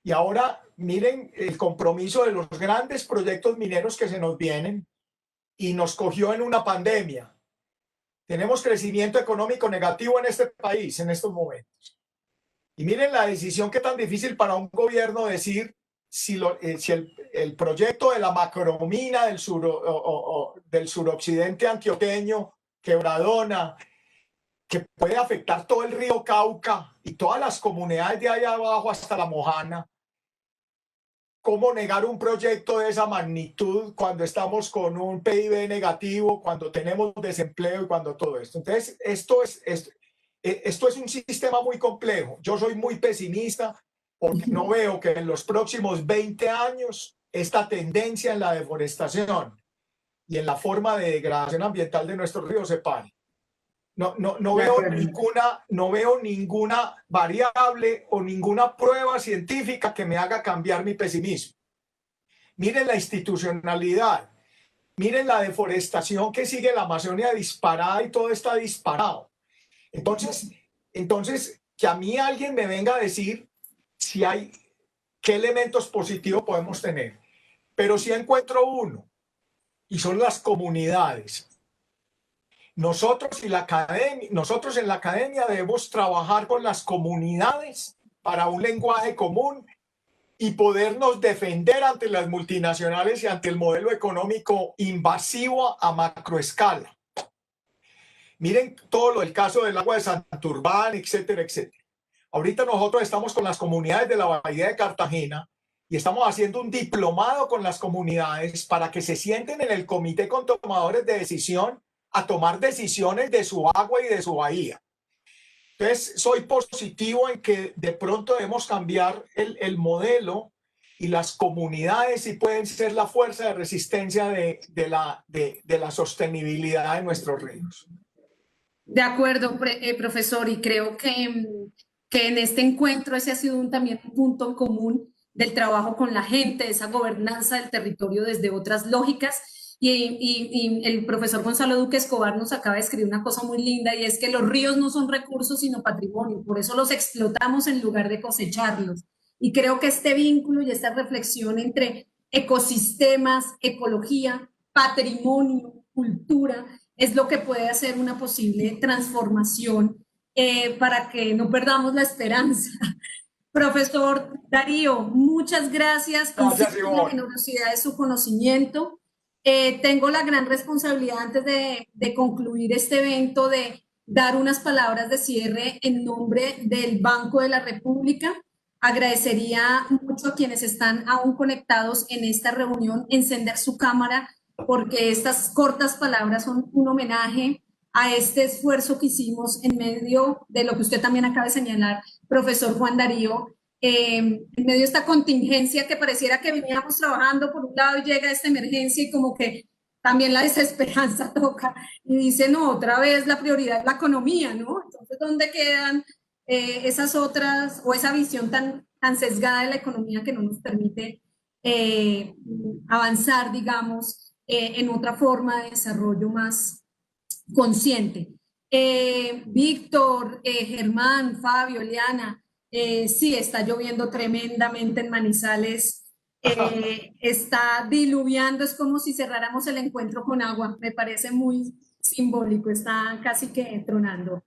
Y ahora miren el compromiso de los grandes proyectos mineros que se nos vienen y nos cogió en una pandemia. Tenemos crecimiento económico negativo en este país en estos momentos. Y miren la decisión que tan difícil para un gobierno decir si el proyecto de la macromina del suroccidente antioqueño, Quebradona, que puede afectar todo el río Cauca y todas las comunidades de allá abajo hasta la Mojana. ¿Cómo negar un proyecto de esa magnitud cuando estamos con un PIB negativo, cuando tenemos desempleo y cuando todo esto? Entonces, esto es un sistema muy complejo. Yo soy muy pesimista porque no veo que en los próximos 20 años esta tendencia en la deforestación y en la forma de degradación ambiental de nuestros ríos se pare. No veo ninguna variable o ninguna prueba científica que me haga cambiar mi pesimismo. Miren la institucionalidad, miren la deforestación que sigue la Amazonia disparada y todo está disparado. Entonces, que a mí alguien me venga a decir si hay, qué elementos positivos podemos tener. Pero sí encuentro uno, y son las comunidades. Nosotros en la academia debemos trabajar con las comunidades para un lenguaje común y podernos defender ante las multinacionales y ante el modelo económico invasivo a macroescala. Miren todo lo del caso del agua de Santurbán, etcétera, etcétera. Ahorita nosotros estamos con las comunidades de la Bahía de Cartagena y estamos haciendo un diplomado con las comunidades para que se sienten en el comité con tomadores de decisión a tomar decisiones de su agua y de su bahía. Entonces, soy positivo en que de pronto debemos cambiar el modelo y las comunidades sí pueden ser la fuerza de resistencia de la sostenibilidad de nuestros ríos. De acuerdo, profesor, y creo que en este encuentro ese ha sido también un punto en común del trabajo con la gente, esa gobernanza del territorio desde otras lógicas. Y el profesor Gonzalo Duque Escobar nos acaba de escribir una cosa muy linda y es que los ríos no son recursos sino patrimonio, por eso los explotamos en lugar de cosecharlos. Y creo que este vínculo y esta reflexión entre ecosistemas, ecología, patrimonio, cultura, es lo que puede hacer una posible transformación para que no perdamos la esperanza. Profesor Darío, muchas gracias. Gracias, Insisto en la Ivonne. generosidad de su conocimiento. Tengo la gran responsabilidad antes de concluir este evento de dar unas palabras de cierre en nombre del Banco de la República. Agradecería mucho a quienes están aún conectados en esta reunión, encender su cámara, porque estas cortas palabras son un homenaje a este esfuerzo que hicimos en medio de lo que usted también acaba de señalar, profesor Juan Darío, en medio de esta contingencia que pareciera que veníamos trabajando por un lado y llega esta emergencia y como que también la desesperanza toca y dice, no, otra vez la prioridad es la economía, ¿no? Entonces, ¿dónde quedan esas otras o esa visión tan sesgada de la economía que no nos permite avanzar, digamos, en otra forma de desarrollo más consciente? Víctor, Germán, Fabio, Liana, sí, está lloviendo tremendamente en Manizales, está diluviando, es como si cerráramos el encuentro con agua, me parece muy simbólico, está casi que tronando.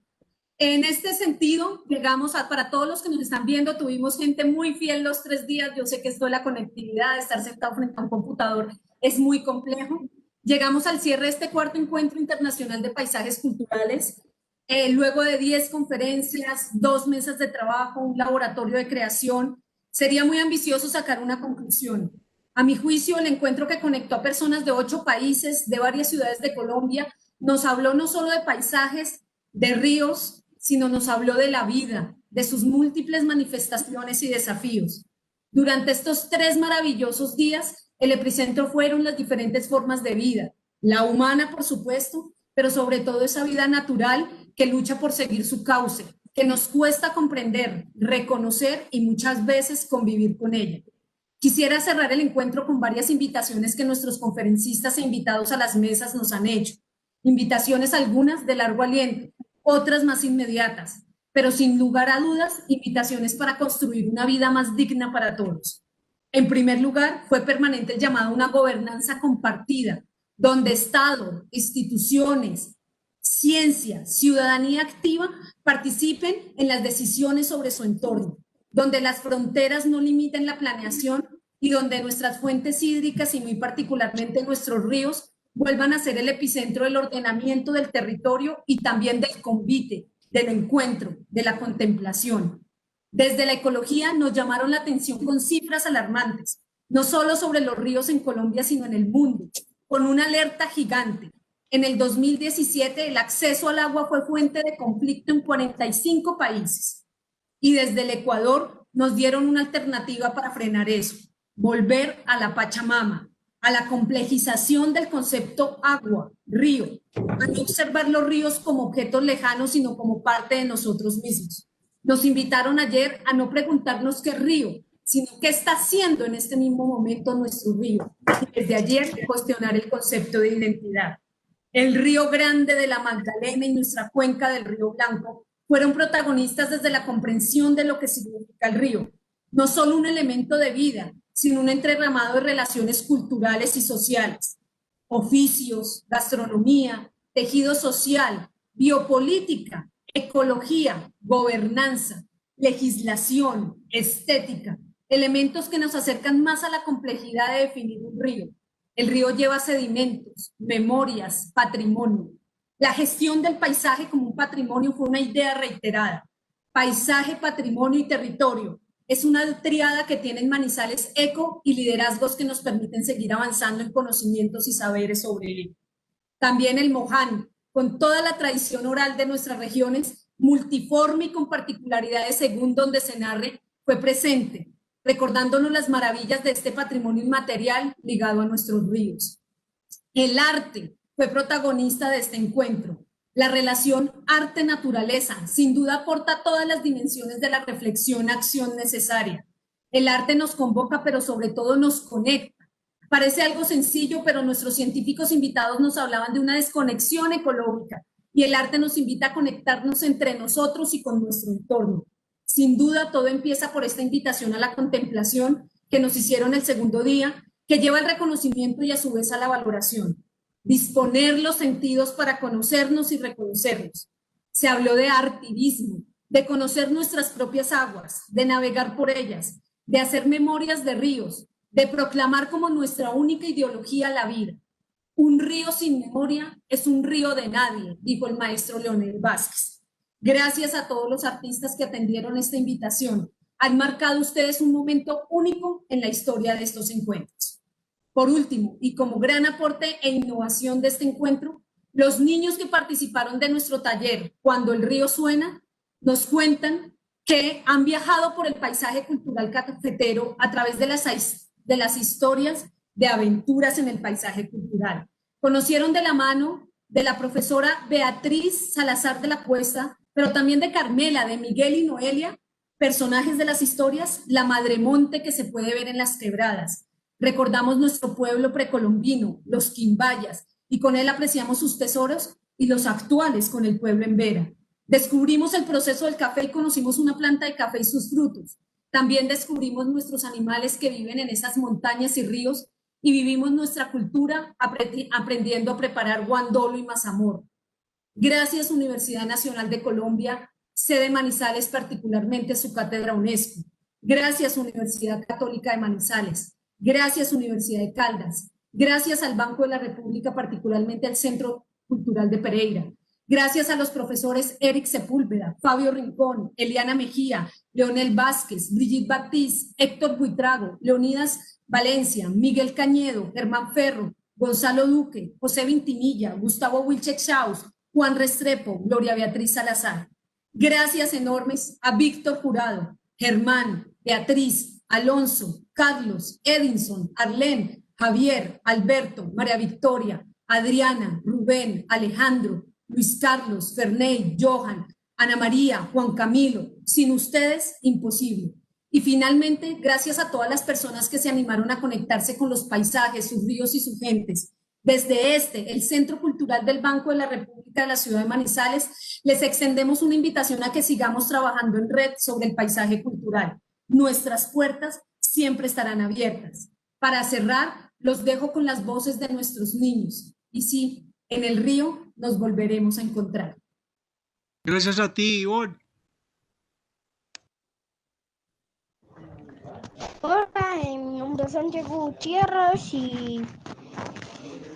En este sentido, llegamos a, para todos los que nos están viendo, tuvimos gente muy fiel los 3 días, yo sé que esto de la conectividad, de estar sentado frente a un computador es muy complejo. Llegamos al cierre de este cuarto encuentro internacional de paisajes culturales, luego de 10 conferencias, 2 mesas de trabajo, un laboratorio de creación. Sería muy ambicioso sacar una conclusión. A mi juicio, el encuentro que conectó a personas de 8 países, de varias ciudades de Colombia, nos habló no solo de paisajes, de ríos, sino nos habló de la vida, de sus múltiples manifestaciones y desafíos. Durante estos 3 maravillosos días, el epicentro fueron las diferentes formas de vida, la humana, por supuesto, pero sobre todo esa vida natural que lucha por seguir su cauce, que nos cuesta comprender, reconocer y muchas veces convivir con ella. Quisiera cerrar el encuentro con varias invitaciones que nuestros conferencistas e invitados a las mesas nos han hecho. Invitaciones algunas de largo aliento, otras más inmediatas, pero sin lugar a dudas, invitaciones para construir una vida más digna para todos. En primer lugar, fue permanente el llamado a una gobernanza compartida, donde Estado, instituciones, ciencia, ciudadanía activa participen en las decisiones sobre su entorno, donde las fronteras no limiten la planeación y donde nuestras fuentes hídricas y muy particularmente nuestros ríos vuelvan a ser el epicentro del ordenamiento del territorio y también del convite, del encuentro, de la contemplación. Desde la ecología nos llamaron la atención con cifras alarmantes, no solo sobre los ríos en Colombia, sino en el mundo, con una alerta gigante. En el 2017 el acceso al agua fue fuente de conflicto en 45 países y desde el Ecuador nos dieron una alternativa para frenar eso, volver a la Pachamama, a la complejización del concepto agua, río, a no observar los ríos como objetos lejanos, sino como parte de nosotros mismos. Nos invitaron ayer a no preguntarnos qué río, sino qué está haciendo en este mismo momento nuestro río. Y desde ayer cuestionar el concepto de identidad. El Río Grande de la Magdalena y nuestra cuenca del Río Blanco fueron protagonistas desde la comprensión de lo que significa el río. No solo un elemento de vida, sino un entramado de relaciones culturales y sociales, oficios, gastronomía, tejido social, biopolítica, ecología, gobernanza, legislación, estética, elementos que nos acercan más a la complejidad de definir un río. El río lleva sedimentos, memorias, patrimonio. La gestión del paisaje como un patrimonio fue una idea reiterada. Paisaje, patrimonio y territorio. Es una triada que tienen Manizales eco y liderazgos que nos permiten seguir avanzando en conocimientos y saberes sobre él. También el Moján, con toda la tradición oral de nuestras regiones, multiforme y con particularidades según donde se narre, fue presente, recordándonos las maravillas de este patrimonio inmaterial ligado a nuestros ríos. El arte fue protagonista de este encuentro. La relación arte-naturaleza sin duda aporta todas las dimensiones de la reflexión-acción necesaria. El arte nos convoca, pero sobre todo nos conecta. Parece algo sencillo, pero nuestros científicos invitados nos hablaban de una desconexión ecológica y el arte nos invita a conectarnos entre nosotros y con nuestro entorno. Sin duda, todo empieza por esta invitación a la contemplación que nos hicieron el segundo día, que lleva al reconocimiento y a su vez a la valoración. Disponer los sentidos para conocernos y reconocernos. Se habló de artivismo, de conocer nuestras propias aguas, de navegar por ellas, de hacer memorias de ríos, de proclamar como nuestra única ideología la vida. Un río sin memoria es un río de nadie, dijo el maestro Leonel Vázquez. Gracias a todos los artistas que atendieron esta invitación, Han marcado ustedes un momento único en la historia de estos encuentros. Por último, y como gran aporte e innovación de este encuentro, los niños que participaron de nuestro taller Cuando el río suena nos cuentan que han viajado por el paisaje cultural cafetero a través de las historias de aventuras en el paisaje cultural. Conocieron de la mano de la profesora Beatriz Salazar de la Cuesta, pero también de Carmela, de Miguel y Noelia, personajes de las historias, la madremonte que se puede ver en las quebradas. Recordamos nuestro pueblo precolombino, los quimbayas, y con él apreciamos sus tesoros y los actuales con el pueblo en Vera. Descubrimos el proceso del café y conocimos una planta de café y sus frutos. También descubrimos nuestros animales que viven en esas montañas y ríos y vivimos nuestra cultura aprendiendo a preparar guandolo y mazamorra. Gracias Universidad Nacional de Colombia, sede Manizales, particularmente su cátedra UNESCO. Gracias Universidad Católica de Manizales. Gracias Universidad de Caldas. Gracias al Banco de la República, particularmente al Centro Cultural de Pereira. Gracias a los profesores Eric Sepúlveda, Fabio Rincón, Eliana Mejía, Leonel Vázquez, Brigitte Baptiste, Héctor Buitrago, Leonidas Valencia, Miguel Cañedo, Germán Ferro, Gonzalo Duque, José Vintimilla, Gustavo Wilczek Schaus, Juan Restrepo, Gloria Beatriz Salazar. Gracias enormes a Víctor Jurado, Germán, Beatriz, Alonso, Carlos, Edinson, Arlén, Javier, Alberto, María Victoria, Adriana, Rubén, Alejandro, Luis Carlos, Ferney, Johan, Ana María, Juan Camilo. Sin ustedes, imposible. Y finalmente, gracias a todas las personas que se animaron a conectarse con los paisajes, sus ríos y sus gentes. Desde el Centro Cultural del Banco de la República de la Ciudad de Manizales, les extendemos una invitación a que sigamos trabajando en red sobre el paisaje cultural. Nuestras puertas siempre estarán abiertas. Para cerrar, los dejo con las voces de nuestros niños. Y sí, en el río nos volveremos a encontrar. Gracias a ti, Ivonne. Hola, mi nombre es Santiago Gutiérrez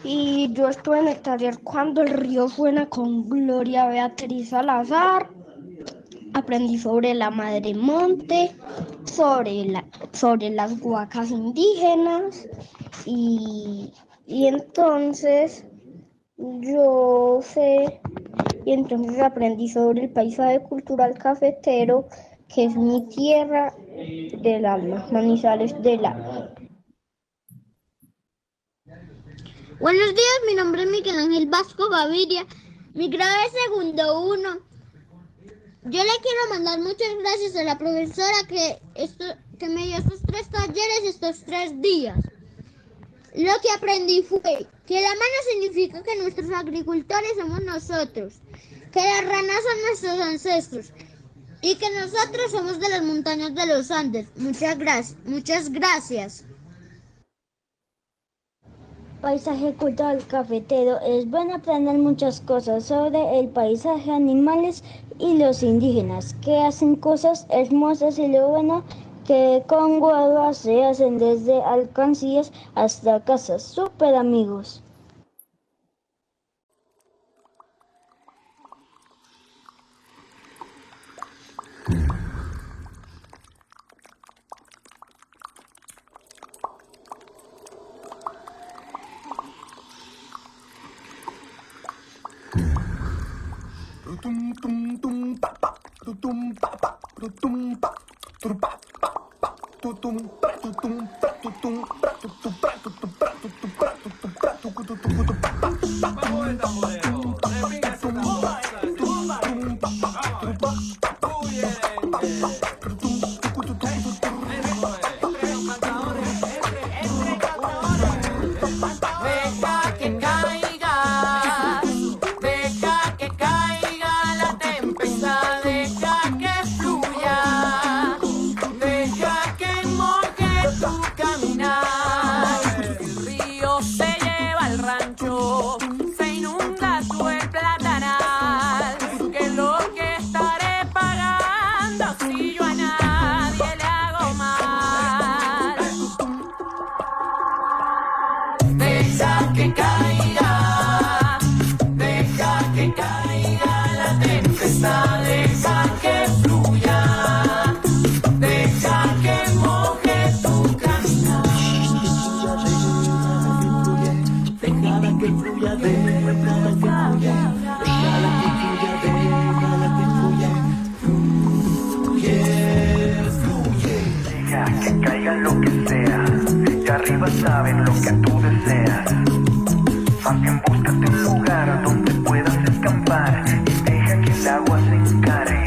y yo estuve en el taller Cuando el río suena con Gloria Beatriz Salazar. Aprendí sobre la madremonte, sobre las huacas indígenas y entonces aprendí sobre el paisaje cultural cafetero, que es mi tierra del alma, Manizales del alma. Buenos días, mi nombre es Miguel Ángel Vasco Gaviria, mi grado es segundo 1. Yo le quiero mandar muchas gracias a la profesora que me dio estos 3 talleres, estos 3 días. Lo que aprendí fue que la mano significa que nuestros agricultores somos nosotros, que las ranas son nuestros ancestros y que nosotros somos de las montañas de los Andes. Muchas gracias. Paisaje cultural cafetero. Es bueno aprender muchas cosas sobre el paisaje, animales y los indígenas, que hacen cosas hermosas, y lo bueno que con guagua se hacen desde alcancías hasta casas. Súper amigos. Deja que moje tu digan lo que sea, que arriba saben lo que tú deseas. Más bien búscate un lugar donde puedas escampar y deja que el agua se encargue